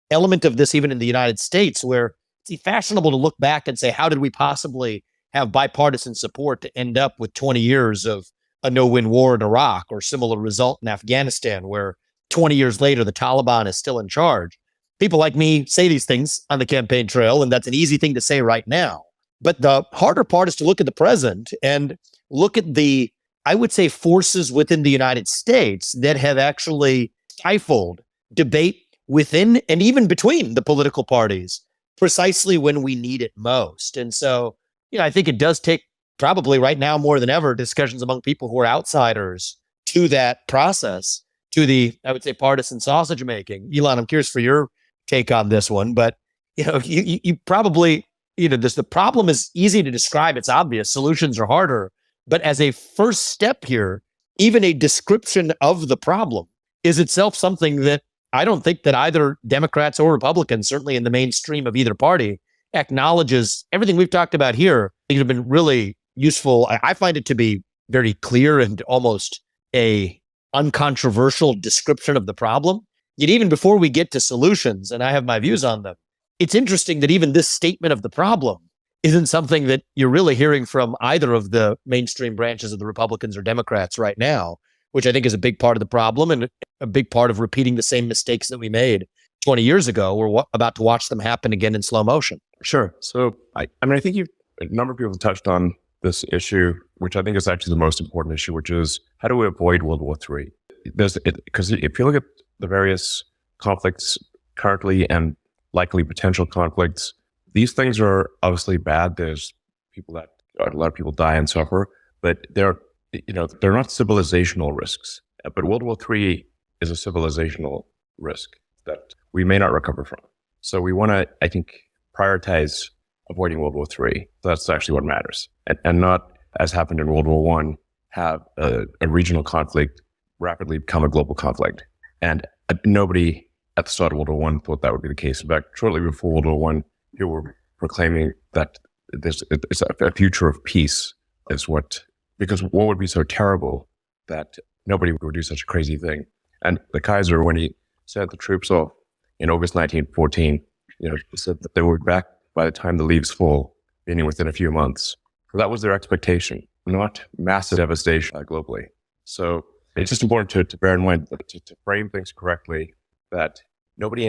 S2: element of this even in the United States where it's fashionable to look back and say, how did we possibly have bipartisan support to end up with 20 years of a no-win war in Iraq or similar result in Afghanistan, where 20 years later, the Taliban is still in charge? People like me say these things on the campaign trail, and that's an easy thing to say right now. But the harder part is to look at the present and look at the, I would say, forces within the United States that have actually stifled debate within and even between the political parties precisely when we need it most. And so, I think it does take probably right now more than ever discussions among people who are outsiders to that process, to the, I would say, partisan sausage making. Elon, I'm curious for your take on this one, but you probably, the problem is easy to describe. It's obvious. Solutions are harder. But as a first step here, even a description of the problem is itself something that I don't think that either Democrats or Republicans, certainly in the mainstream of either party, acknowledges everything we've talked about here. These have been really useful. I find it to be very clear and almost a uncontroversial description of the problem. Yet even before we get to solutions, and I have my views on them, it's interesting that even this statement of the problem isn't something that you're really hearing from either of the mainstream branches of the Republicans or Democrats right now, which I think is a big part of the problem and a big part of repeating the same mistakes that we made 20 years ago. We're about to watch them happen again in slow motion.
S3: Sure. So, I think a number of people have touched on this issue, which I think is actually the most important issue, which is how do we avoid World War III? Because if you look at the various conflicts currently and likely potential conflicts, these things are obviously bad. There's a lot of people die and suffer, but they're not civilizational risks. But World War III is a civilizational risk that we may not recover from. So we want to, I think, prioritize avoiding World War III. That's actually what matters, and not, as happened in World War I, have a regional conflict rapidly become a global conflict. And nobody at the start of World War I thought that would be the case. In fact, shortly before World War I, people were proclaiming that it's a future of peace because war would be so terrible that nobody would do such a crazy thing. And the Kaiser, when he sent the troops off in August 1914, said that they would be back by the time the leaves fall, meaning within a few months. So that was their expectation, not massive devastation globally. So it's just important to bear in mind to frame things correctly, that nobody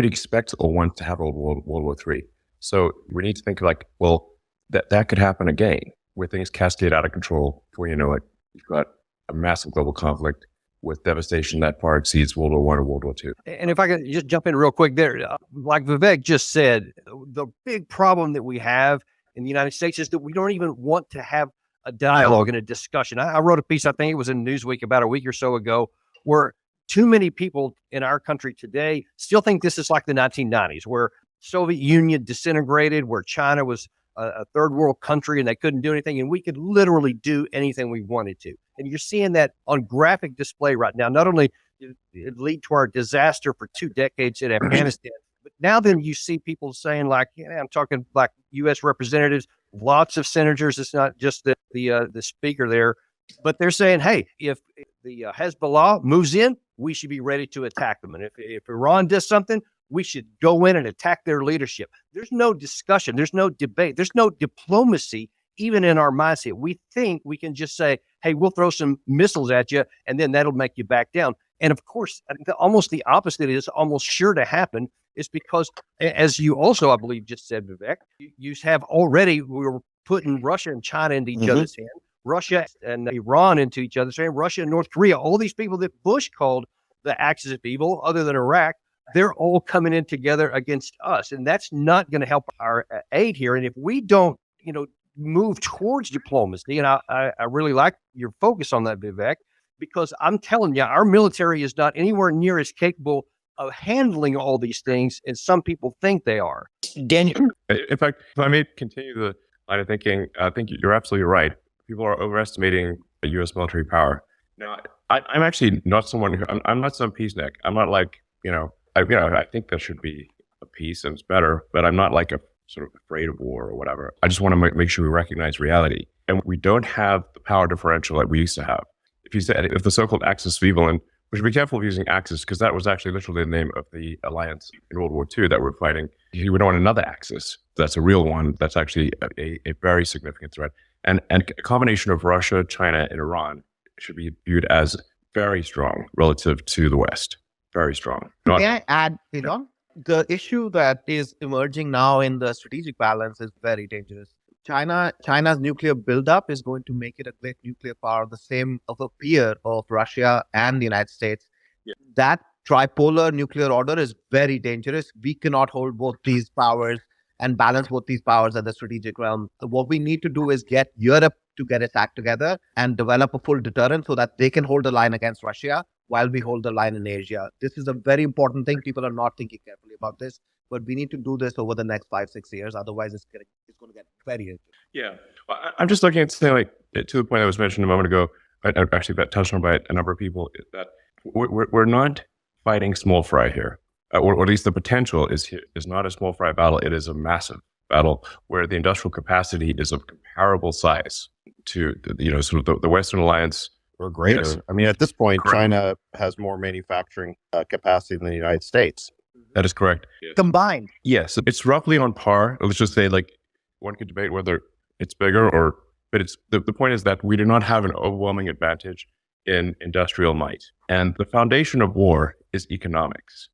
S3: expects or wants to have a World War III. So we need to think like, well, that could happen again, where things cascade out of control. Where you've got a massive global conflict with devastation that far exceeds World War I or World War II.
S4: And if I could just jump in real quick there, like Vivek just said, the big problem that we have in the United States is that we don't even want to have a dialogue and a discussion. I wrote a piece, I think it was in Newsweek about a week or so ago, where too many people in our country today still think this is like the 1990s, where Soviet Union disintegrated, where China was a third world country and they couldn't do anything, and we could literally do anything we wanted to. And you're seeing that on graphic display right now. Not only did it lead to our disaster for 2 decades in Afghanistan, but now then you see people saying like, I'm talking like U.S. representatives, lots of senators. It's not just the speaker there, but they're saying, hey, if the Hezbollah moves in, we should be ready to attack them. And if Iran does something, we should go in and attack their leadership. There's no discussion. There's no debate. There's no diplomacy, even in our mindset. We think we can just say, hey, we'll throw some missiles at you, and then that'll make you back down. And of course, almost the opposite is almost sure to happen, is because, as you also, I believe, just said, Vivek, you have already, we were putting Russia and China into each other's hand, Russia and Iran into each other's hand, Russia and North Korea, all these people that Bush called the axis of evil, other than Iraq, they're all coming in together against us. And that's not going to help our aid here. And if we don't, move towards diplomacy, and I really like your focus on that, Vivek, because I'm telling you, our military is not anywhere near as capable of handling all these things as some people think they are.
S2: Daniel.
S3: In fact, if I may continue the line of thinking, I think you're absolutely right. People are overestimating the U.S. military power. Now, I'm actually not someone who, I'm not some peacenik. I'm not like, I think there should be a peace and it's better, but I'm not like a sort of afraid of war or whatever. I just want to make sure we recognize reality. And we don't have the power differential that we used to have. If the so-called axis of evil, and we should be careful of using axis because that was actually literally the name of the alliance in World War II that we're fighting. We don't want another axis. That's a real one. That's actually a very significant threat. And a combination of Russia, China, and Iran should be viewed as very strong relative to the West. Very strong.
S6: May I add, Elon? The issue that is emerging now in the strategic balance is very dangerous. China's nuclear buildup is going to make it a great nuclear power, the same of a peer of Russia and the United States. Yeah. That tripolar nuclear order is very dangerous. We cannot hold both these powers and balance both these powers at the strategic realm. What we need to do is get Europe to get its act together and develop a full deterrent so that they can hold the line against Russia while we hold the line in Asia. This is a very important thing. People are not thinking carefully about this, but we need to do this over the next 5-6 years. Otherwise, it's going to get very interesting.
S3: Yeah. Well, I'm just looking at something like, to the point that was mentioned a moment ago, actually touched on by a number of people, that we're not fighting small fry here, or at least the potential is not a small fry battle. It is a massive battle where the industrial capacity is of comparable size to sort of the Western alliance
S1: or greater.
S3: Yes.
S1: I mean, at this point,
S3: Correct.
S1: China has more manufacturing capacity than the United States.
S3: That is correct.
S2: Combined.
S3: Yes, it's roughly on par. Let's just say, like, one could debate whether it's bigger but it's the point is that we do not have an overwhelming advantage in industrial might. And the foundation of war is economics.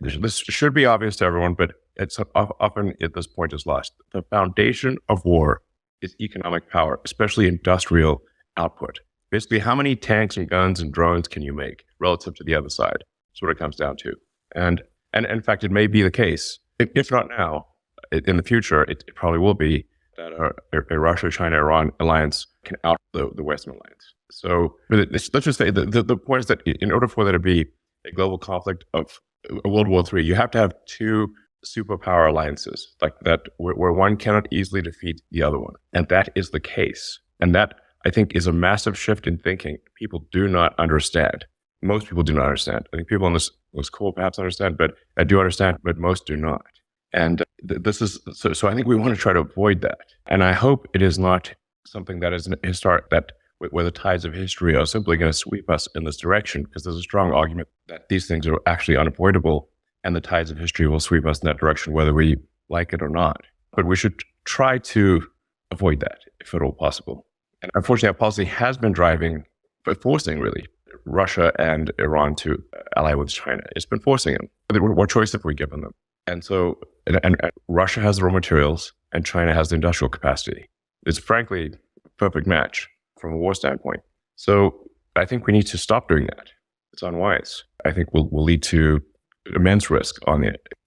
S3: This should be obvious to everyone, but it's often at this point is lost. The foundation of war is economic power, especially industrial output. Basically, how many tanks and guns and drones can you make relative to the other side? That's what it comes down to. And in fact, it may be the case, if not now, in the future, it probably will be that a Russia-China-Iran alliance can out the Western alliance. So let's just say the point is that in order for there to be a global conflict of a World War III, you have to have two superpower alliances like that, where one cannot easily defeat the other one. And that is the case. And that, I think, is a massive shift in thinking people do not understand. Most people do not understand. I think people on this call perhaps understand, but I do understand, but most do not. And this is, so I think we want to try to avoid that. And I hope it is not something that is historic, where the tides of history are simply going to sweep us in this direction, because there's a strong argument that these things are actually unavoidable, and the tides of history will sweep us in that direction, whether we like it or not. But we should try to avoid that, if at all possible. And unfortunately, our policy has been forcing really Russia and Iran to ally with China. It's been forcing them. What choice have we given them? And so, and Russia has the raw materials, and China has the industrial capacity. It's frankly a perfect match from a war standpoint. So I think we need to stop doing that. It's unwise. I think will lead to immense risk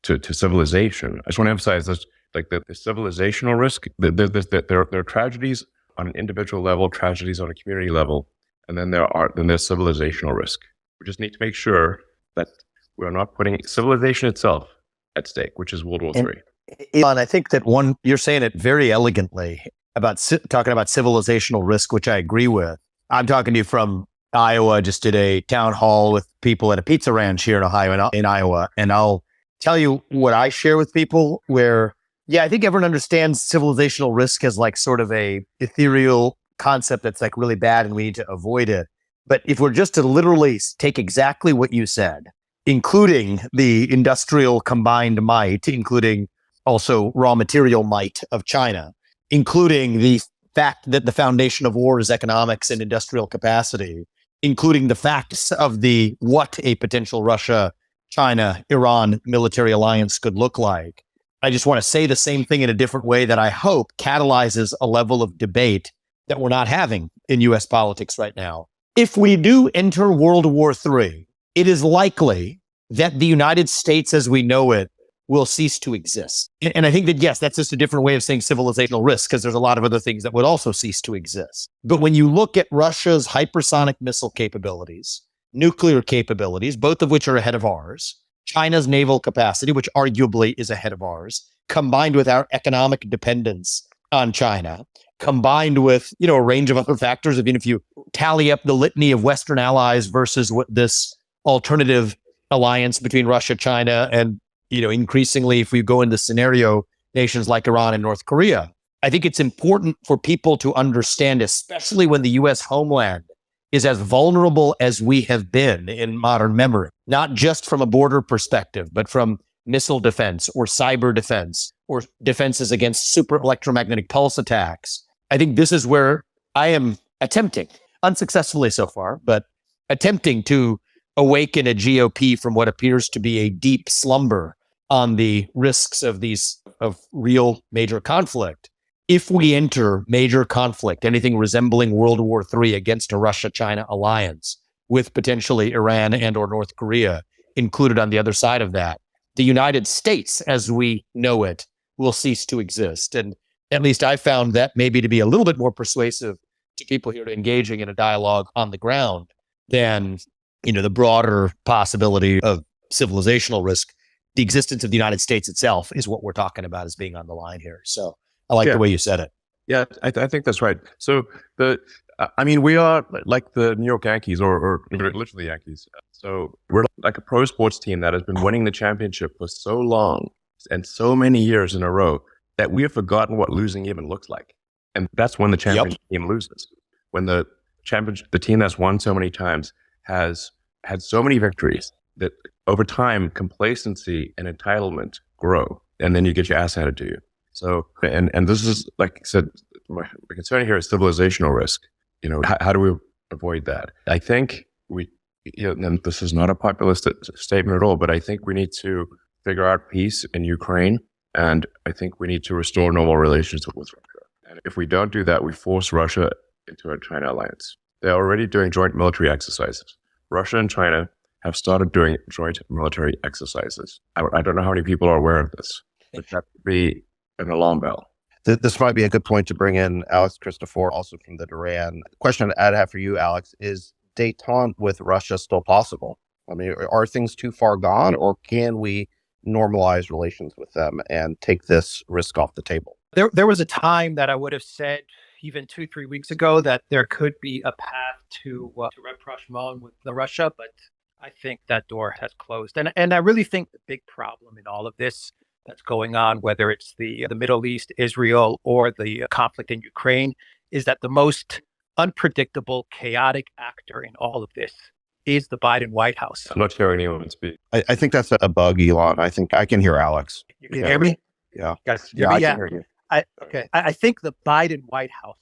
S3: to civilization. I just want to emphasize this, like the civilizational risk. There are tragedies on an individual level, tragedies on a community level, and then there's civilizational risk. We just need to make sure that we are not putting civilization itself at stake, which is World War III.
S2: Elon, I think that you're saying it very elegantly about talking about civilizational risk, which I agree with. I'm talking to you from Iowa. Just did a town hall with people at a pizza ranch here in Ohio, in Iowa, and I'll tell you what I share with people. Where, yeah, I think everyone understands civilizational risk as like sort of a ethereal concept that's like really bad, and we need to avoid it. But if we're just to literally take exactly what you said, including the industrial combined might, including also raw material might of China, including the fact that the foundation of war is economics and industrial capacity, including the facts of what a potential Russia, China, Iran military alliance could look like. I just want to say the same thing in a different way that I hope catalyzes a level of debate that we're not having in U.S. politics right now. If we do enter World War III, it is likely that the United States as we know it will cease to exist. And I think that, yes, that's just a different way of saying civilizational risk, because there's a lot of other things that would also cease to exist. But when you look at Russia's hypersonic missile capabilities, nuclear capabilities, both of which are ahead of ours, China's naval capacity, which arguably is ahead of ours, combined with our economic dependence on China, combined with, a range of other factors, even if you tally up the litany of Western allies versus what this alternative alliance between Russia, China, and increasingly, if we go into scenario, nations like Iran and North Korea, I think it's important for people to understand, especially when the U.S. homeland is as vulnerable as we have been in modern memory, not just from a border perspective, but from missile defense or cyber defense or defenses against super electromagnetic pulse attacks. I think this is where I am attempting, unsuccessfully so far, but attempting to awaken a GOP from what appears to be a deep slumber on the risks of real major conflict. If we enter major conflict, anything resembling World War III against a Russia-China alliance with potentially Iran and or North Korea included on the other side of that, the United States as we know it will cease to exist. And at least I found that maybe to be a little bit more persuasive to people here engaging in a dialogue on the ground than the broader possibility of civilizational risk. The existence of the United States itself is what we're talking about as being on the line here. So I like the way you said it.
S3: Yeah, I think that's right. So I mean, we are like the New York Yankees, or literally Yankees. So we're like a pro sports team that has been winning the championship for so long and so many years in a row that we have forgotten what losing even looks like. And that's when the championship team loses. When the team that's won so many times has had so many victories that over time, complacency and entitlement grow, and then you get your ass handed to you. So, and this is, like I said, my concern here is civilizational risk. How do we avoid that? I think and this is not a populist statement at all, but I think we need to figure out peace in Ukraine, and I think we need to restore normal relations with Russia. And if we don't do that, we force Russia into a China alliance. They're already doing joint military exercises. Russia and China have started doing joint military exercises. I don't know how many people are aware of this, but that would be an alarm bell.
S1: This might be a good point to bring in Alex Christopher, also from the Duran. Question I'd have for you, Alex, is détente with Russia still possible? I mean, are things too far gone, or can we normalize relations with them and take this risk off the table?
S7: There was a time that I would have said, even 2-3 weeks ago, that there could be a path to rapprochement with Russia, but I think that door has closed. And I really think the big problem in all of this that's going on, whether it's the Middle East, Israel, or the conflict in Ukraine, is that the most unpredictable, chaotic actor in all of this is the Biden White House.
S3: I'm not hearing anyone speak.
S1: I think that's a bug, Elon. I think I can hear Alex.
S7: You can hear me?
S1: Yeah.
S7: Guys,
S1: Yeah, I can hear you.
S7: I think the Biden White House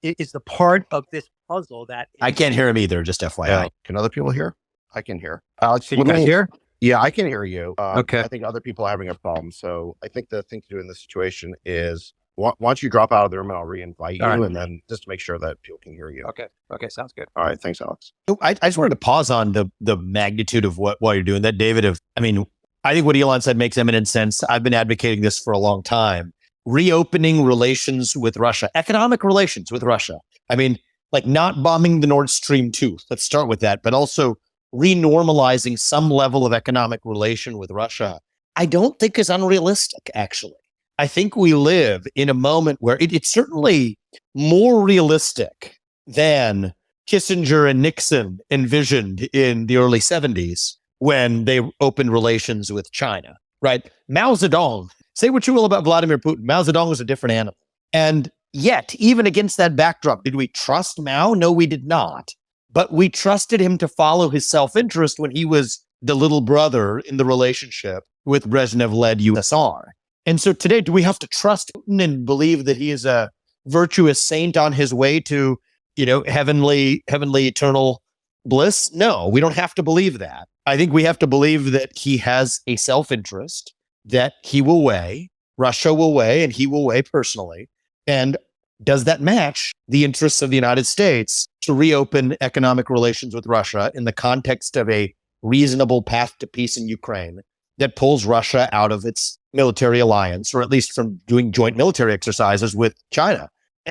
S7: is the part of this puzzle that
S2: I can't hear him either, just FYI.
S1: Yeah. Can other people hear? I can hear. Alex,
S7: Can you guys hear?
S1: Yeah, I can hear you.
S7: Okay.
S1: I think other people are having a problem. So I think the thing to do in this situation is, why don't you drop out of the room and I'll re-invite you,
S7: All right.
S1: and then just to make sure that people can hear you.
S7: Okay, sounds good.
S1: All right, thanks, Alex.
S2: I just wanted to pause on the magnitude of what you're doing that, David. I think what Elon said makes eminent sense. I've been advocating this for a long time. Reopening relations with Russia, economic relations with Russia. I mean, like not bombing the Nord Stream 2. Let's start with that, but also renormalizing some level of economic relation with Russia, I don't think is unrealistic, actually. I think we live in a moment where it's certainly more realistic than Kissinger and Nixon envisioned in the early 70s when they opened relations with China, right? Mao Zedong, say what you will about Vladimir Putin, Mao Zedong was a different animal. And yet, even against that backdrop, did we trust Mao? No, we did not. But we trusted him to follow his self-interest when he was the little brother in the relationship with Brezhnev-led USSR. And so today, do we have to trust Putin and believe that he is a virtuous saint on his way to, heavenly eternal bliss? No, we don't have to believe that. I think we have to believe that he has a self-interest that he will weigh, Russia will weigh, and he will weigh personally. And does that match the interests of the United States to reopen economic relations with Russia in the context of a reasonable path to peace in Ukraine that pulls Russia out of its military alliance, or at least from doing joint military exercises with China?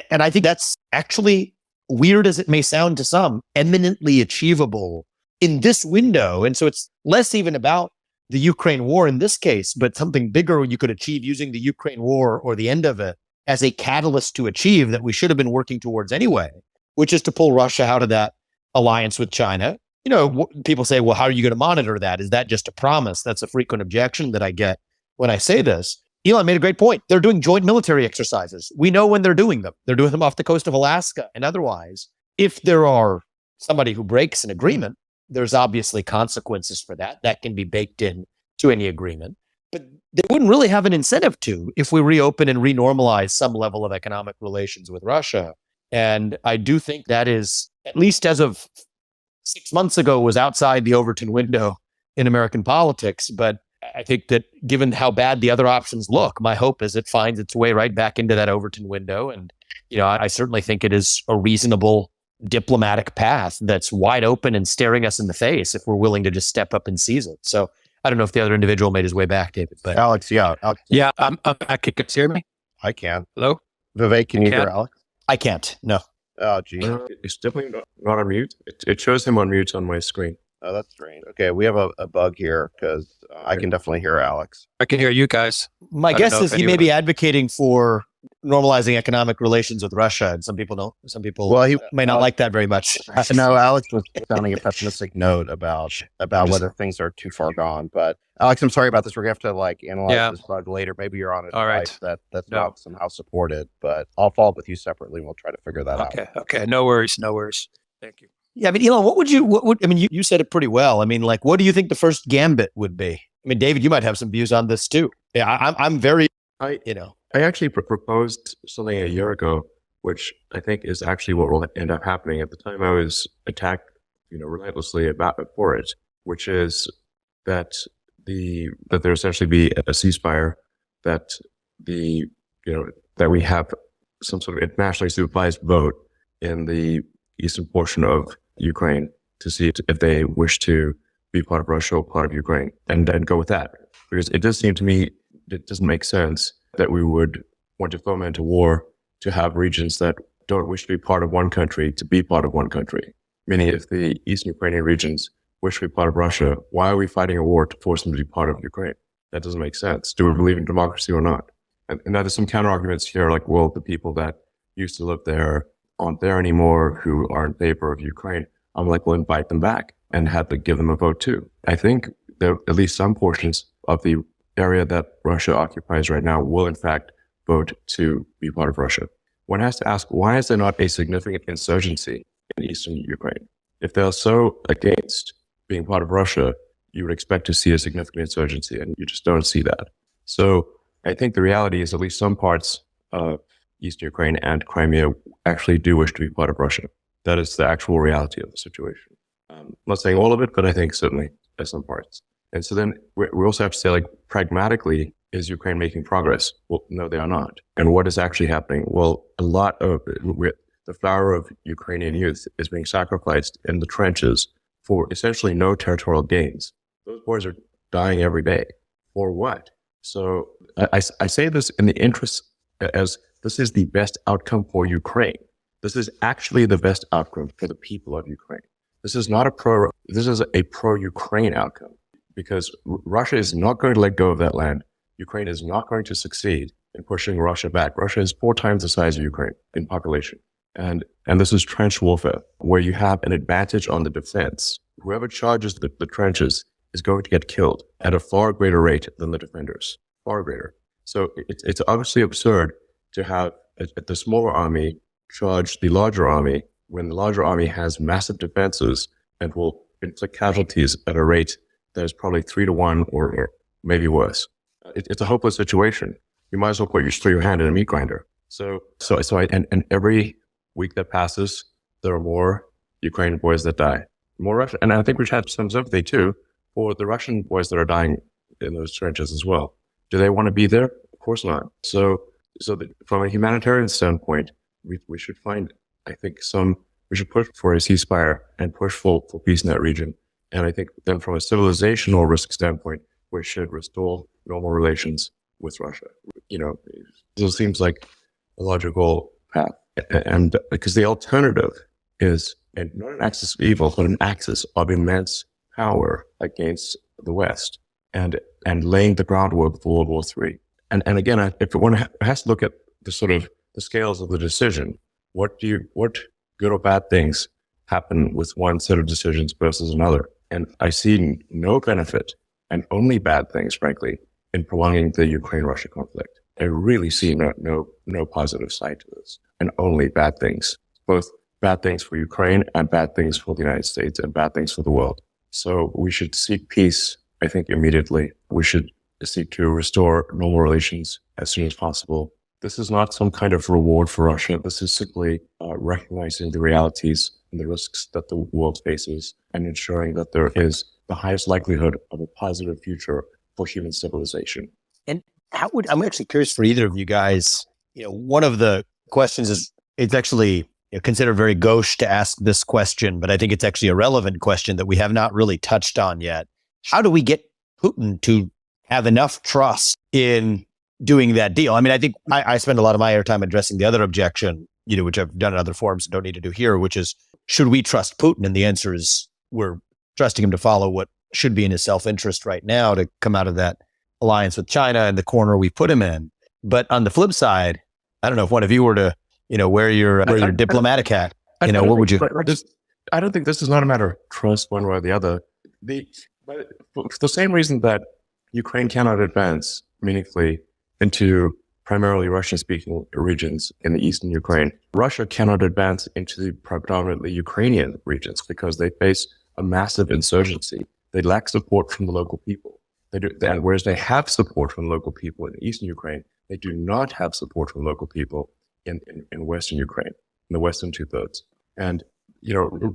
S2: And I think that's actually, weird as it may sound to some, eminently achievable in this window. And so it's less even about the Ukraine war in this case, but something bigger you could achieve using the Ukraine war or the end of it as a catalyst to achieve that we should have been working towards anyway, which is to pull Russia out of that alliance with China. People say, well, how are you going to monitor that? Is that just a promise? That's a frequent objection that I get when I say this. Elon made a great point. They're doing joint military exercises. We know when they're doing them. They're doing them off the coast of Alaska and otherwise. If there are somebody who breaks an agreement, there's obviously consequences for that. That can be baked in to any agreement. But they wouldn't really have an incentive to if we reopen and renormalize some level of economic relations with Russia. And I do think that is, at least as of 6 months ago, was outside the Overton window in American politics. But I think that given how bad the other options look, my hope is it finds its way right back into that Overton window. And, I certainly think it is a reasonable diplomatic path that's wide open and staring us in the face if we're willing to just step up and seize it. So I don't know if the other individual made his way back, David. But
S1: Alex, Alex,
S7: Yeah, I'm back. Can you hear me?
S1: I can.
S7: Hello?
S1: Vivek, can you
S7: Can.
S1: hear Alex?
S2: I can't. No.
S1: Oh, gee.
S3: It's definitely not on mute. It shows him on mute on my screen.
S1: Oh, that's strange. Okay, we have a bug here because I can definitely hear Alex.
S7: I can hear you guys.
S2: My
S7: I don't
S2: guess
S7: know
S2: is
S7: if
S2: he may be advocating for normalizing economic relations with Russia, and some people don't. Some people may not like that very much.
S1: No, Alex was sounding a pessimistic note about whether things are too far gone. But Alex, I'm sorry about this. We're gonna have to analyze this bug later. Maybe you're on a device that's not somehow supported, but I'll follow up with you separately and we'll try to figure that out.
S7: Okay. No worries. Thank you.
S2: Yeah, I mean, Elon, you said it pretty well. I mean, like, what do you think the first gambit would be? I mean, David, you might have some views on this too. Yeah, I'm very,
S3: I actually proposed something a year ago, which I think is actually what will end up happening. At the time, I was attacked, relentlessly for it, which is that there essentially be a ceasefire, that that we have some sort of internationally supervised vote in the eastern portion of Ukraine to see if they wish to be part of Russia or part of Ukraine, and then go with that. Because it does seem to me it doesn't make sense that we would want to foment a war to have regions that don't wish to be part of one country to be part of one country. Meaning, if the eastern Ukrainian regions wish to be part of Russia, why are we fighting a war to force them to be part of Ukraine? That doesn't make sense. Do we believe in democracy or not? And now there's some counter arguments here, like, well, the people that used to live there aren't there anymore who are in favor of Ukraine. I'm like, well, invite them back and have to give them a vote too. I think that at least some portions of the area that Russia occupies right now will in fact vote to be part of Russia. One has to ask, why is there not a significant insurgency in eastern Ukraine? If they're so against being part of Russia, you would expect to see a significant insurgency, and you just don't see that. So I think the reality is at least some parts of eastern Ukraine and Crimea actually do wish to be part of Russia. That is the actual reality of the situation. I'm not saying all of it, but I think certainly some parts. And so then we also have to say, like, pragmatically, is Ukraine making progress? Well, no, they are not. And what is actually happening? Well, a lot of the flower of Ukrainian youth is being sacrificed in the trenches for essentially no territorial gains. Those boys are dying every day. For what? So I say this in the interest as this is the best outcome for Ukraine. This is actually the best outcome for the people of Ukraine. This is a pro-Ukraine outcome, because Russia is not going to let go of that land. Ukraine is not going to succeed in pushing Russia back. Russia is 4 times the size of Ukraine in population. And this is trench warfare, where you have an advantage on the defense. Whoever charges the trenches is going to get killed at a far greater rate than the defenders, far greater. So it's obviously absurd to have the smaller army charge the larger army when the larger army has massive defenses and will inflict casualties at a rate that is probably 3 to 1 or maybe worse. It's a hopeless situation. You might as well throw your hand in a meat grinder. So every week that passes, there are more Ukrainian boys that die. More Russian, and I think we've had some sympathy too for the Russian boys that are dying in those trenches as well. Do they want to be there? Of course not. So from a humanitarian standpoint, we should find, I think, we should push for a ceasefire and push for peace in that region. And I think then from a civilizational risk standpoint, we should restore normal relations with Russia. This seems like a logical path. And because the alternative is not an axis of evil, but an axis of immense power against the West and laying the groundwork for World War III. And again, if one has to look at the sort of the scales of the decision, what good or bad things happen with one set of decisions versus another? And I see no benefit and only bad things, frankly, in prolonging the Ukraine-Russia conflict. I really see no positive side to this, and only bad things, both bad things for Ukraine and bad things for the United States and bad things for the world. So we should seek peace, I think, immediately. We should seek to restore normal relations as soon as possible. This is not some kind of reward for Russia. This is simply recognizing the realities and the risks that the world faces and ensuring that there is the highest likelihood of a positive future for human civilization.
S2: And I'm actually curious for either of you guys, one of the questions is, it's actually considered very gauche to ask this question, but I think it's actually a relevant question that we have not really touched on yet. How do we get Putin to have enough trust in doing that deal? I mean, I think I spend a lot of my airtime addressing the other objection, which I've done in other forums and don't need to do here, which is, should we trust Putin? And the answer is, we're trusting him to follow what should be in his self-interest right now to come out of that alliance with China and the corner we put him in. But on the flip side, I don't know if one of you were to, wear your diplomatic hat, what would you?
S3: I don't think this is not a matter of trust one way or the other. For the same reason that Ukraine cannot advance meaningfully into primarily Russian-speaking regions in the eastern Ukraine, Russia cannot advance into the predominantly Ukrainian regions because they face a massive insurgency. They lack support from the local people. And whereas they have support from local people in eastern Ukraine, they do not have support from local people in western Ukraine, in the western two-thirds. And,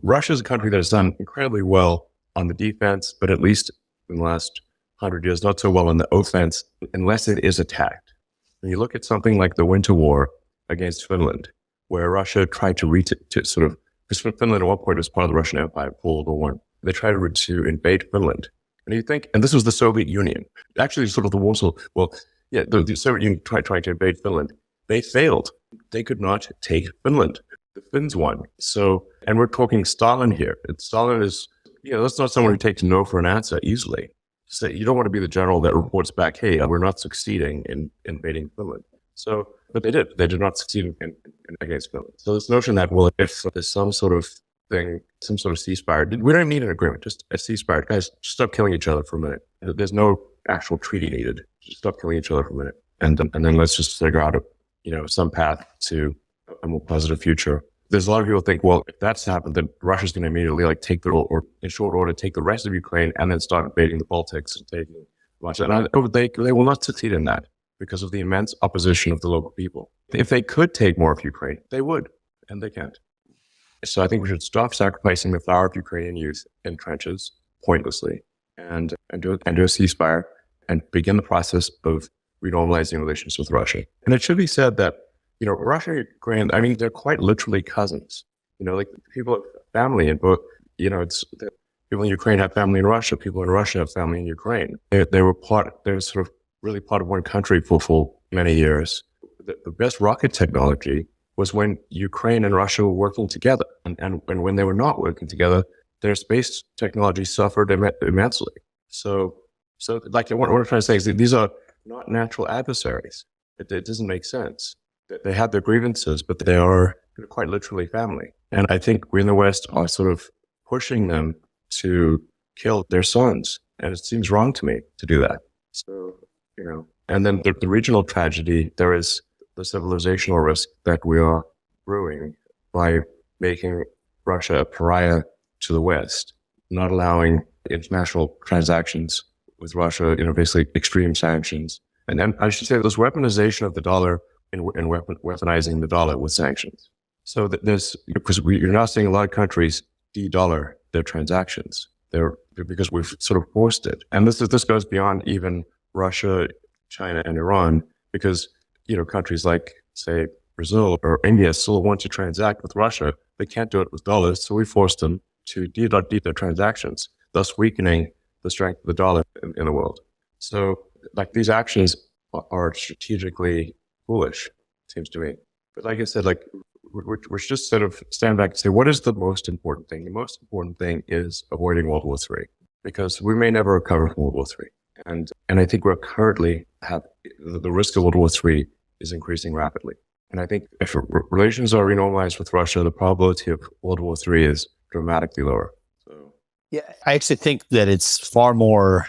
S3: Russia is a country that has done incredibly well on the defense, but at least in the last 100 years, not so well on the offense, unless it is attacked. When you look at something like the Winter War against Finland, where Russia tried because Finland at one point was part of the Russian Empire before World War I. They tried to invade Finland. And you think, and this was the Soviet Union, actually sort of the Warsaw, the Soviet Union trying to invade Finland. They failed. They could not take Finland. The Finns won. So, and we're talking Stalin here. Stalin is, that's not someone who takes no for an answer easily. So you don't want to be the general that reports back, hey, we're not succeeding in invading Finland. So, but they did. They did not succeed in against Finland. So this notion that, well, if there's some sort of thing, some sort of ceasefire, we don't need an agreement, just a ceasefire. Guys, just stop killing each other for a minute. There's no actual treaty needed. Just stop killing each other for a minute. And then let's just figure out some path to a more positive future. There's a lot of people think, well, if that's happened, then Russia's going to immediately or in short order, take the rest of Ukraine and then start invading the Baltics and taking Russia. And they will not succeed in that because of the immense opposition of the local people. If they could take more of Ukraine, they would, and they can't. So I think we should stop sacrificing the flower of Ukrainian youth in trenches pointlessly and do a ceasefire and begin the process of renormalizing relations with Russia. And it should be said that, Russia and Ukraine, they're quite literally cousins. Like people have family in both, people in Ukraine have family in Russia, people in Russia have family in Ukraine. They were sort of really part of one country for many years. The best rocket technology was when Ukraine and Russia were working together. And when they were not working together, their space technology suffered immensely. So like what I'm trying to say is that these are not natural adversaries. It doesn't make sense. They have their grievances, but they are quite literally family. And I think we in the West are sort of pushing them to kill their sons. And it seems wrong to me to do that. So, and then the regional tragedy, there is the civilizational risk that we are brewing by making Russia a pariah to the West, not allowing international transactions with Russia, basically extreme sanctions. And then I should say this weaponization of the dollar and weaponizing the dollar with sanctions. So that you're now seeing a lot of countries de-dollar their transactions. Because we've sort of forced it. And this goes beyond even Russia, China, and Iran, because, countries like, say, Brazil or India still want to transact with Russia. They can't do it with dollars, so we forced them to de-dollar their transactions, thus weakening the strength of the dollar in the world. So, like, these actions are strategically foolish, it seems to me. But like I said, we're just sort of stand back and say, what is the most important thing? The most important thing is avoiding World War III, because we may never recover from World War III. And I think we're currently the risk of World War III is increasing rapidly. And I think if relations are renormalized with Russia, the probability of World War III is dramatically lower. So,
S2: yeah, I actually think that it's far more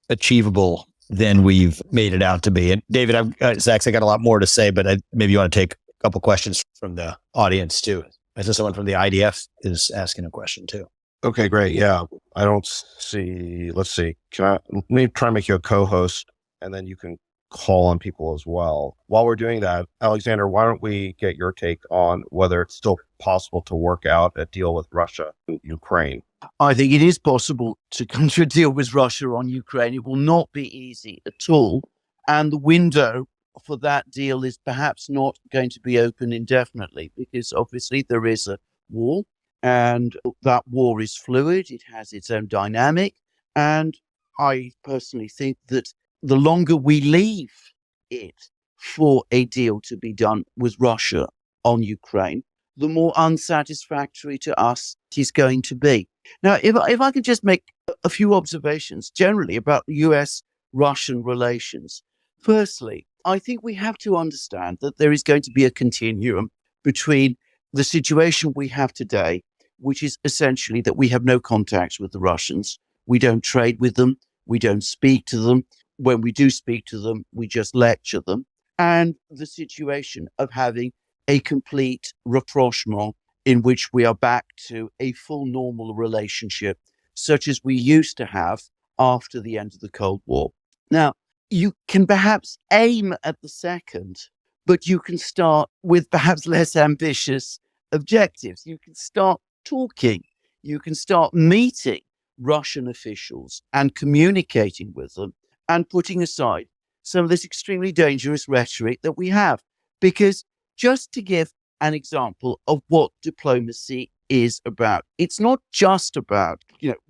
S2: achievable than we've made it out to be. And David, Zach, I got a lot more to say, but maybe you want to take a couple questions from the audience too. I think someone from the IDF is asking a question too.
S1: Okay, great. Yeah, I don't see. Let's see. Let me try and make you a co-host, and then you can call on people as well. While we're doing that, Alexander, why don't we get your take on whether it's still possible to work out a deal with Russia and Ukraine?
S5: I think it is possible to come to a deal with Russia on Ukraine. It will not be easy at all. And the window for that deal is perhaps not going to be open indefinitely, because obviously there is a war, and that war is fluid. It has its own dynamic. And I personally think that the longer we leave it for a deal to be done with Russia on Ukraine, the more unsatisfactory to us it is going to be. Now, if I could just make a few observations generally about US-Russian relations. Firstly, I think we have to understand that there is going to be a continuum between the situation we have today, which is essentially that we have no contacts with the Russians. We don't trade with them. We don't speak to them. When we do speak to them, we just lecture them. And the situation of having a complete rapprochement in which we are back to a full normal relationship, such as we used to have after the end of the Cold War. Now, you can perhaps aim at the second, but you can start with perhaps less ambitious objectives. You can start talking. You can start meeting Russian officials and communicating with them and putting aside some of this extremely dangerous rhetoric that we have. Because just to give an example of what diplomacy is about, it's not just about,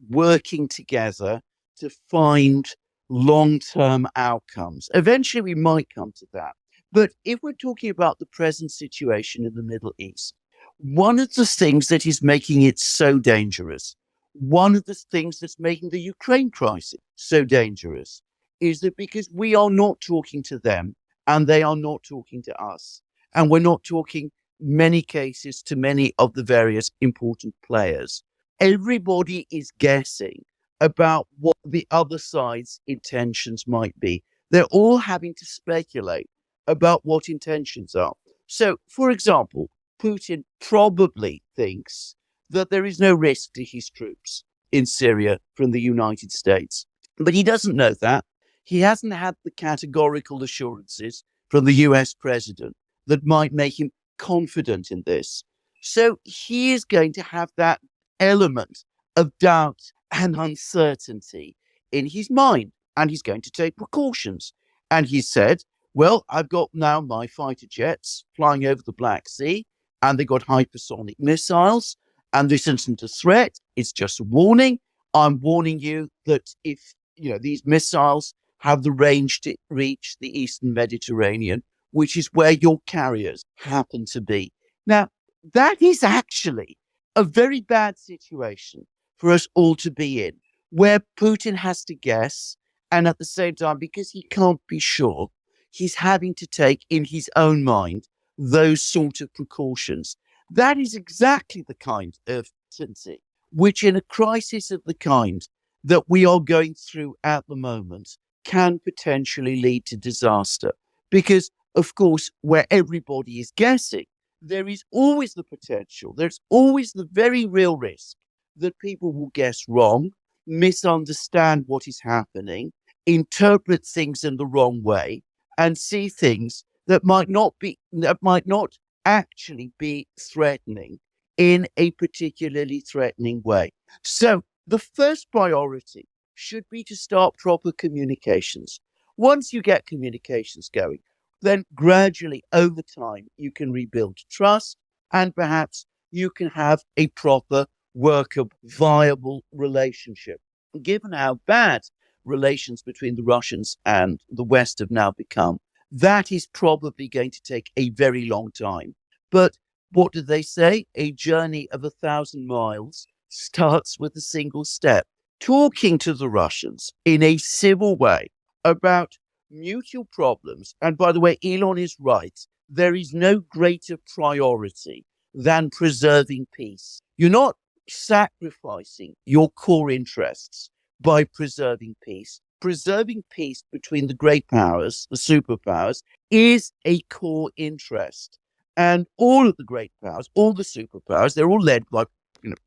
S5: working together to find long-term outcomes. Eventually we might come to that. But if we're talking about the present situation in the Middle East, one of the things that is making it so dangerous, one of the things that's making the Ukraine crisis so dangerous, is that because we are not talking to them and they are not talking to us, and we're not talking many cases to many of the various important players, everybody is guessing about what the other side's intentions might be. They're all having to speculate about what intentions are. So, for example, Putin probably thinks that there is no risk to his troops in Syria from the United States. But he doesn't know that. He hasn't had the categorical assurances from the US president that might make him confident in this. So he is going to have that element of doubt and uncertainty in his mind, and he's going to take precautions. And he said, well, I've got now my fighter jets flying over the Black Sea, and they've got hypersonic missiles, and this isn't a threat, it's just a warning. I'm warning you that if these missiles have the range to reach the Eastern Mediterranean, which is where your carriers happen to be. Now, that is actually a very bad situation for us all to be in, where Putin has to guess, and at the same time, because he can't be sure, he's having to take in his own mind those sort of precautions. That is exactly the kind of tendency which, in a crisis of the kind that we are going through at the moment, can potentially lead to disaster. Because, of course, where everybody is guessing, there is always the potential, there's always the very real risk that people will guess wrong, misunderstand what is happening, interpret things in the wrong way, and see things that might not actually be threatening in a particularly threatening way. So the first priority should be to start proper communications. Once you get communications going, then gradually over time you can rebuild trust, and perhaps you can have a proper, workable, viable relationship. Given how bad relations between the Russians and the West have now become, that is probably going to take a very long time. But what do they say? A journey of 1,000 miles starts with a single step. Talking to the Russians in a civil way about mutual problems. And by the way, Elon is right. There is no greater priority than preserving peace. You're not sacrificing your core interests by preserving peace. Preserving peace between the great powers, the superpowers, is a core interest. And all of the great powers, all the superpowers, they're all led by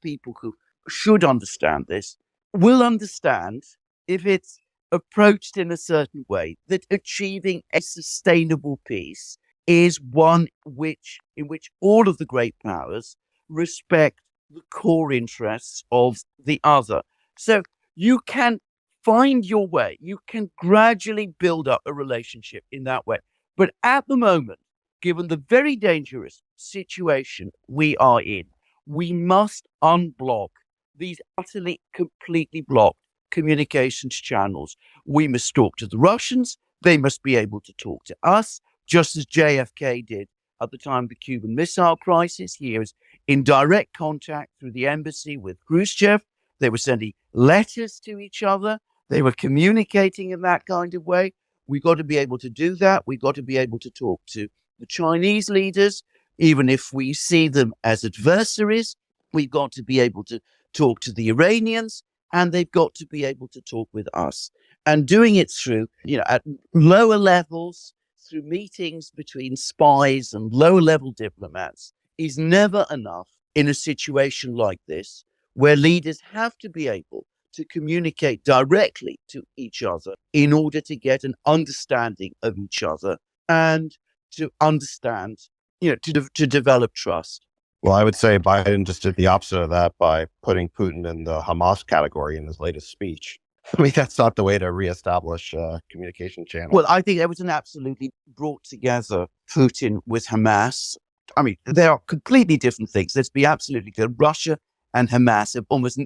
S5: people who should understand this, will understand, if it's approached in a certain way, that achieving a sustainable peace is one in which all of the great powers respect the core interests of the other. So you can find your way. You can gradually build up a relationship in that way. But at the moment, given the very dangerous situation we are in, we must unblock these utterly, completely blocked communications channels. We must talk to the Russians. They must be able to talk to us, just as JFK did at the time of the Cuban Missile Crisis. He was in direct contact through the embassy with Khrushchev. They were sending letters to each other. They were communicating in that kind of way. We've got to be able to do that. We've got to be able to talk to the Chinese leaders, even if we see them as adversaries. We've got to be able to talk to the Iranians, and they've got to be able to talk with us. And doing it through, at lower levels, through meetings between spies and lower level diplomats is never enough in a situation like this, where leaders have to be able to communicate directly to each other in order to get an understanding of each other and to understand, to develop trust.
S1: Well, I would say Biden just did the opposite of that by putting Putin in the Hamas category in his latest speech. I mean, that's not the way to reestablish communication channels.
S5: Well, I think Everton absolutely brought together Putin with Hamas. I mean, they are completely different things. Let's be absolutely clear. Russia and Hamas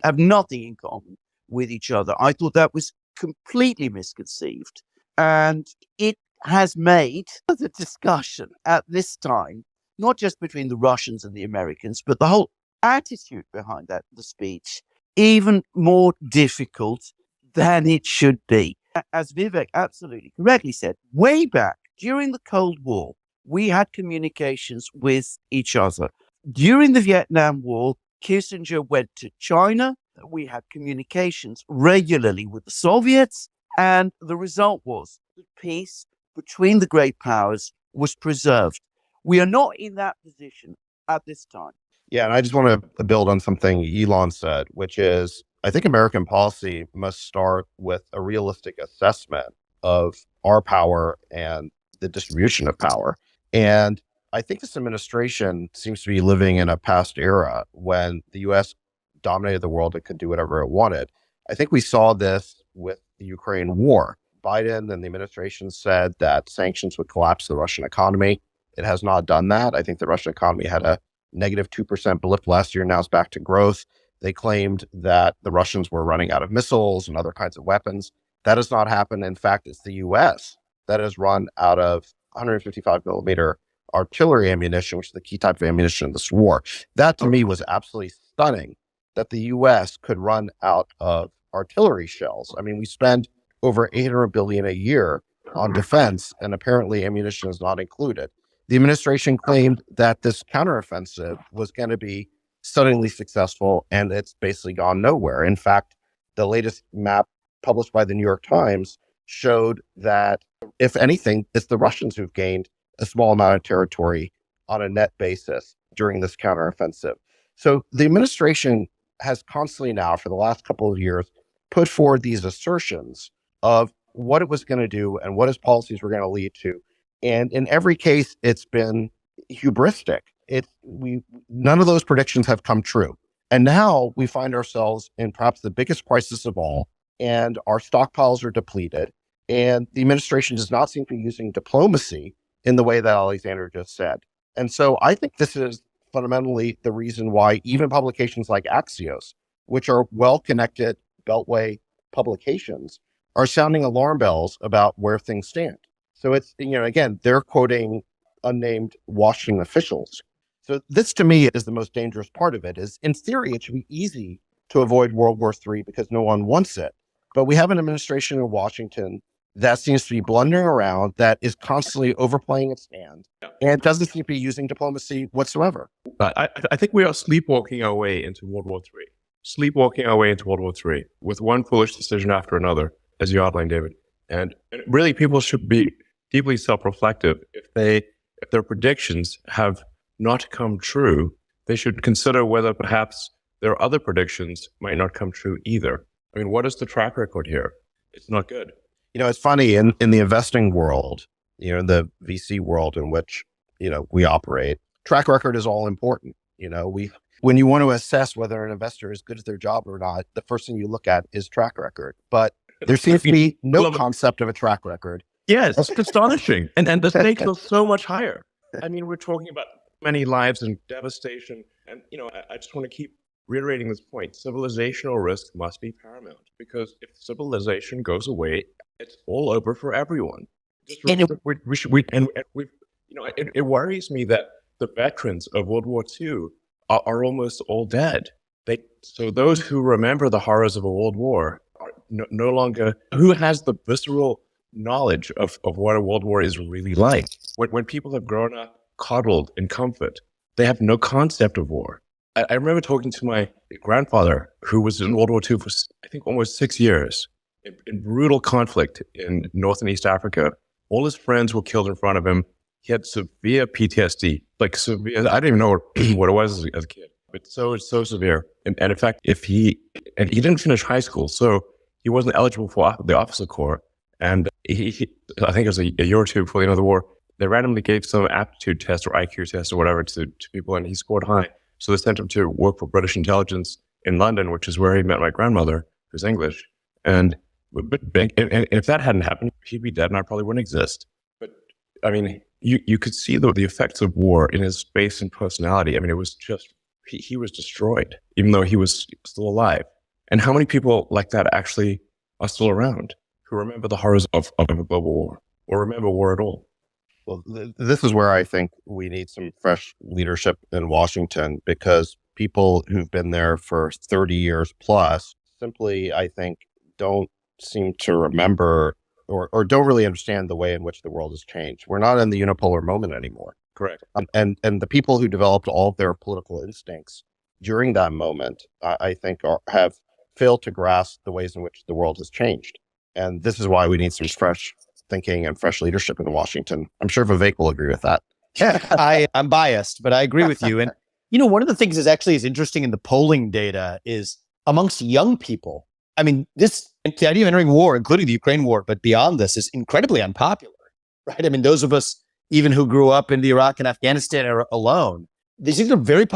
S5: have nothing in common with each other. I thought that was completely misconceived. And it has made the discussion at this time, not just between the Russians and the Americans, but the whole attitude behind the speech, even more difficult than it should be. As Vivek absolutely correctly said, way back during the Cold War, we had communications with each other. During the Vietnam War, Kissinger went to China. We had communications regularly with the Soviets, and the result was that peace between the great powers was preserved. We are not in that position at this time.
S1: Yeah, and I just want to build on something Elon said, which is I think American policy must start with a realistic assessment of our power and the distribution of power. And I think this administration seems to be living in a past era when the U.S. dominated the world and could do whatever it wanted. I think we saw this with the Ukraine war. Biden and the administration said that sanctions would collapse the Russian economy. It has not done that. I think the Russian economy had a negative 2% blip last year. Now it's back to growth. They claimed that the Russians were running out of missiles and other kinds of weapons. That has not happened. In fact, it's the U.S. that has run out of 155 millimeter artillery ammunition, which is the key type of ammunition in this war. That to me was absolutely stunning, that the U.S. could run out of artillery shells. I mean, we spend over $800 billion a year on defense, and apparently ammunition is not included. The administration claimed that this counteroffensive was going to be stunningly successful, and it's basically gone nowhere. In fact, the latest map published by the New York Times showed that, if anything, it's the Russians who've gained a small amount of territory on a net basis during this counteroffensive. So the administration has constantly now, for the last couple of years, put forward these assertions of what it was going to do and what its policies were going to lead to. And in every case, it's been hubristic. None of those predictions have come true. And now we find ourselves in perhaps the biggest crisis of all, and our stockpiles are depleted. And the administration does not seem to be using diplomacy in the way that Alexander just said. And so I think this is fundamentally the reason why even publications like Axios, which are well-connected Beltway publications, are sounding alarm bells about where things stand. So it's, again, they're quoting unnamed Washington officials. So this to me is the most dangerous part of it. Is in theory, it should be easy to avoid World War III because no one wants it. But we have an administration in Washington that seems to be blundering around, that is constantly overplaying its hand, and doesn't seem to be using diplomacy whatsoever.
S3: I think we are sleepwalking our way into World War III. Sleepwalking our way into World War III with one foolish decision after another, as you outlined, David. And really, people should be deeply self-reflective. If their predictions have not come true, they should consider whether perhaps their other predictions might not come true either. I mean, what is the track record here? It's not good.
S1: It's funny in the investing world, in the VC world in which, we operate, track record is all important. When you want to assess whether an investor is good at their job or not, the first thing you look at is track record. But there seems to be no concept of a track record.
S3: Yes, it's astonishing. And the stakes are so much higher. I mean, we're talking about many lives and devastation. And, I just want to keep reiterating this point. Civilizational risk must be paramount, because if civilization goes away, it's all over for everyone. It worries me that the veterans of World War II are almost all dead. So those who remember the horrors of a world war are no longer, who has the visceral knowledge of what a world war is really like. When people have grown up coddled in comfort, they have no concept of war. I remember talking to my grandfather, who was in World War II for, I think, almost 6 years, in brutal conflict in North and East Africa. All his friends were killed in front of him. He had severe PTSD, like severe. I didn't even know what it was as a kid, but so severe. And in fact, he didn't finish high school, so he wasn't eligible for the officer corps. And he I think it was a year or two before the end of the war, they randomly gave some aptitude test or IQ test or whatever to people, and he scored high. So they sent him to work for British intelligence in London, which is where he met my grandmother, who's English. And if that hadn't happened, he'd be dead, and I probably wouldn't exist. But I mean, you could see the effects of war in his face and personality. I mean, it was just he was destroyed, even though he was still alive. And how many people like that actually are still around who remember the horrors of a global war or remember war at all?
S1: Well, this is where I think we need some fresh leadership in Washington, because people who've been there for 30 years plus simply, I think, don't seem to remember or don't really understand the way in which the world has changed. We're not in the unipolar moment anymore.
S3: Correct.
S1: And the people who developed all of their political instincts during that moment, I think, have failed to grasp the ways in which the world has changed. And this is why we need some fresh thinking and fresh leadership in Washington. I'm sure Vivek will agree with that.
S2: I'm biased, but I agree with you. And, one of the things is interesting in the polling data is amongst young people. I mean, the idea of entering war, including the Ukraine war, but beyond this, is incredibly unpopular, right? I mean, those of us even who grew up in the Iraq and Afghanistan era alone, these things are very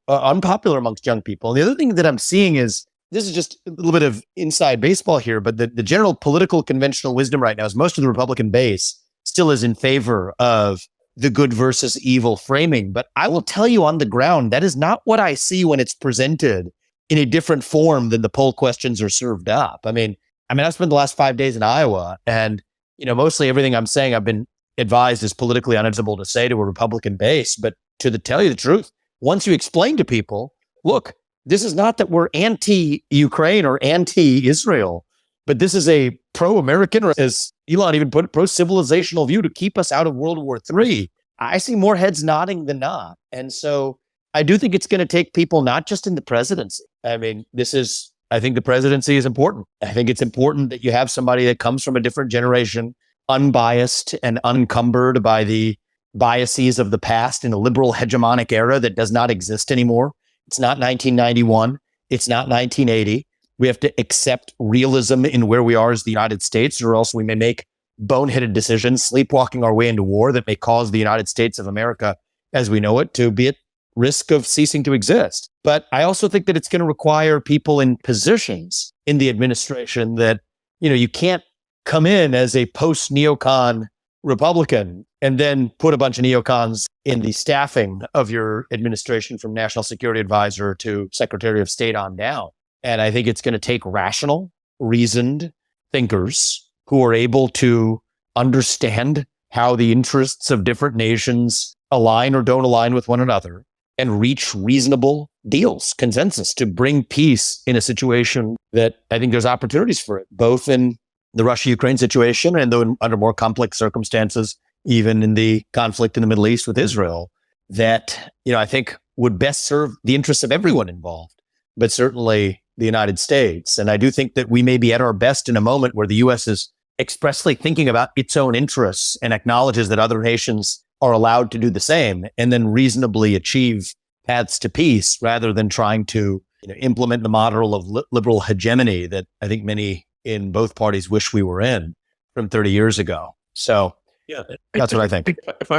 S2: unpopular amongst young people. And the other thing that I'm seeing is, this is just a little bit of inside baseball here, but the general political conventional wisdom right now is most of the Republican base still is in favor of the good versus evil framing. But I will tell you, on the ground, that is not what I see when it's presented in a different form than the poll questions are served up. I mean, I've spent the last 5 days in Iowa, and, mostly everything I'm saying I've been advised is politically unacceptable to say to a Republican base. But to tell you the truth, once you explain to people, look, this is not that we're anti-Ukraine or anti-Israel, but this is a pro-American, or as Elon even put it, pro-civilizational view to keep us out of World War III. I see more heads nodding than not. And so I do think it's going to take people, not just in the presidency. I mean, I think the presidency is important. I think it's important that you have somebody that comes from a different generation, unbiased and unencumbered by the biases of the past in a liberal hegemonic era that does not exist anymore. It's not 1991. It's not 1980. We have to accept realism in where we are as the United States, or else we may make boneheaded decisions, sleepwalking our way into war that may cause the United States of America, as we know it, to be at risk of ceasing to exist. But I also think that it's going to require people in positions in the administration that, you can't come in as a post-neocon Republican and then put a bunch of neocons in the staffing of your administration, from national security advisor to secretary of state on down. And I think it's going to take rational, reasoned thinkers who are able to understand how the interests of different nations align or don't align with one another, and reach reasonable deals, consensus, to bring peace in a situation that I think there's opportunities for it, both in the Russia-Ukraine situation and though under more complex circumstances, even in the conflict in the Middle East with Israel, that, I think would best serve the interests of everyone involved, but certainly the United States. And I do think that we may be at our best in a moment where the U.S. is expressly thinking about its own interests and acknowledges that other nations are allowed to do the same, and then reasonably achieve paths to peace, rather than trying to implement the model of liberal hegemony that I think many in both parties wish we were in from 30 years ago. So
S3: yeah,
S2: that's what I think.
S3: If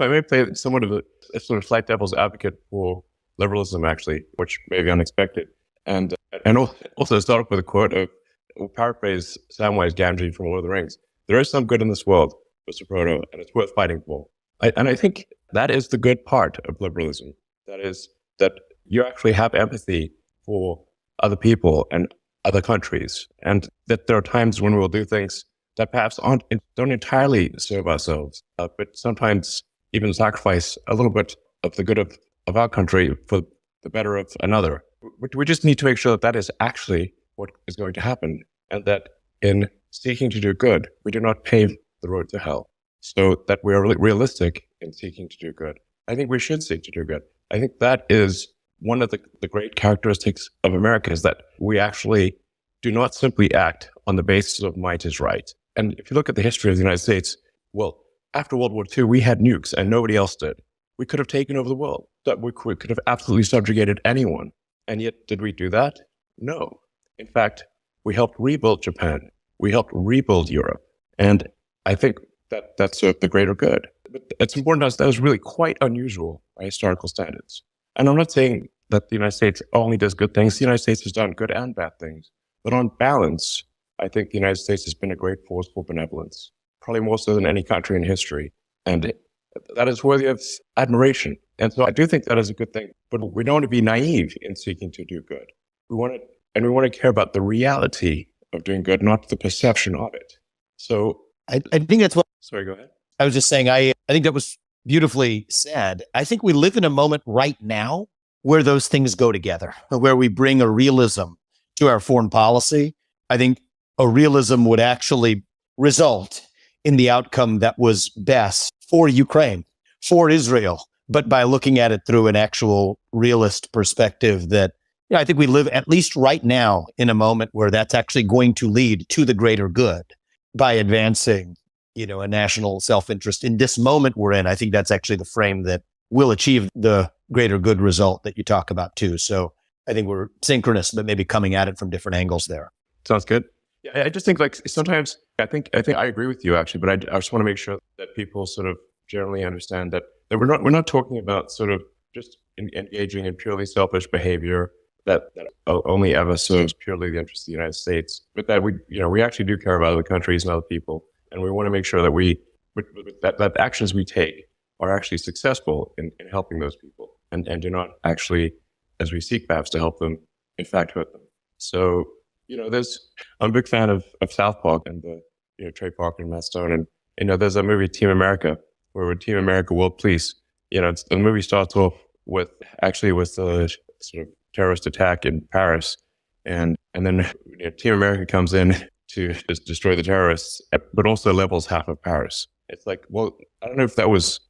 S3: I may play somewhat of a sort of slight devil's advocate for liberalism, actually, which may be unexpected, and also start off with a quote of, we'll paraphrase Samwise Gamgee from Lord of the Rings: "There is some good in this world, Mr. Frodo, and it's worth fighting for." And I think that is the good part of liberalism. That is that you actually have empathy for other people and other countries, and that there are times when we'll do things that perhaps don't entirely serve ourselves, but sometimes even sacrifice a little bit of the good of our country for the better of another. We just need to make sure that is actually what is going to happen, and that in seeking to do good. We do not pave the road to hell. So that we are realistic in seeking to do good. I think we should seek to do good. I think that is one of the great characteristics of America, is that we actually do not simply act on the basis of might is right. And if you look at the history of the United States, well, after World War II, we had nukes and nobody else did. We could have taken over the world. We could have absolutely subjugated anyone. And yet, did we do that? No. In fact, we helped rebuild Japan. We helped rebuild Europe. And I think that that's the greater good. But it's important to us that is really quite unusual by historical standards. And I'm not saying that the United States only does good things. The United States has done good and bad things. But on balance, I think the United States has been a great force for benevolence, probably more so than any country in history. And that is worthy of admiration. And so I do think that is a good thing. But we don't want to be naive in seeking to do good. We want to care about the reality of doing good, not the perception of it. So
S2: I think that's what
S3: sorry, go ahead.
S2: I was just saying. I think that was beautifully said. I think we live in a moment right now where those things go together, where we bring a realism to our foreign policy. I think a realism would actually result in the outcome that was best for Ukraine, for Israel, but by looking at it through an actual realist perspective that, I think we live, at least right now, in a moment where that's actually going to lead to the greater good by advancing, a national self-interest. In this moment we're in, I think that's actually the frame that will achieve the greater good result that you talk about too. So I think we're synchronous, but maybe coming at it from different angles there.
S3: Sounds good. Yeah, I just think sometimes I think I agree with you actually, but I just want to make sure that people sort of generally understand that we're not talking about sort of just engaging in purely selfish behavior that only ever serves purely the interests of the United States, but that we actually do care about other countries and other people, and we want to make sure that that actions we take are actually successful in helping those people, and do not actually, as we seek perhaps to help them, in fact hurt them. So I'm a big fan of South Park and Trey Parker and Matt Stone, and there's a movie Team America where Team America World Police. The movie starts off with the sort of terrorist attack in Paris, and then Team America comes in to just destroy the terrorists, but also levels half of Paris. It's like, well, I don't know if that was,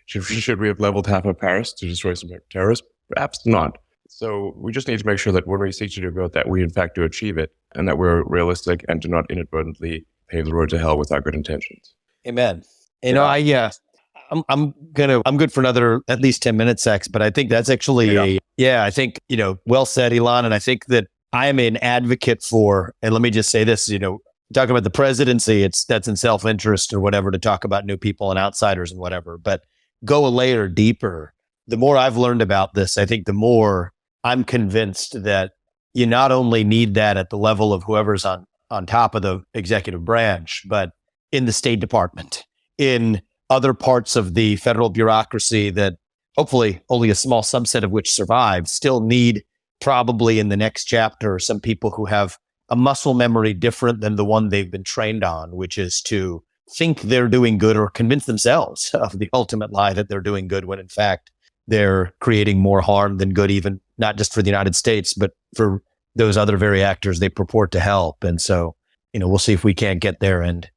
S3: should we have leveled half of Paris to destroy some terrorists? Perhaps not. So we just need to make sure that when we seek to do good, that we in fact do achieve it, and that we're realistic and do not inadvertently pave the road to hell with our good intentions.
S2: Amen. I'm good for another at least 10 minutes, X, but I think that's actually I think, well said, Elon. And I think that I am an advocate for, and let me just say this, talking about the presidency, that's in self-interest or whatever to talk about new people and outsiders and whatever, but go a layer deeper. The more I've learned about this, I think the more I'm convinced that you not only need that at the level of whoever's on top of the executive branch, but in the State Department, in other parts of the federal bureaucracy that hopefully only a small subset of which survive, still need probably in the next chapter some people who have a muscle memory different than the one they've been trained on, which is to think they're doing good or convince themselves of the ultimate lie that they're doing good when in fact they're creating more harm than good, even not just for the United States, but for those other very actors they purport to help. And so, we'll see if we can't get there and,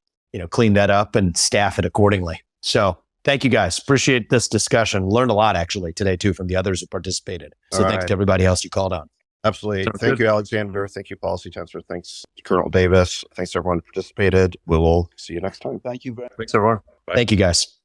S2: clean that up and staff it accordingly. So thank you guys. Appreciate this discussion. Learned a lot actually today too from the others who participated. So thanks to everybody else you called on.
S1: Absolutely. Thank you, Alexander. Thank you, Policy Tensor. Thanks, Colonel Davis. Thanks to everyone who participated. We will see you next time.
S5: Thank you very much.
S3: Thanks, everyone. Bye.
S2: Thank you guys.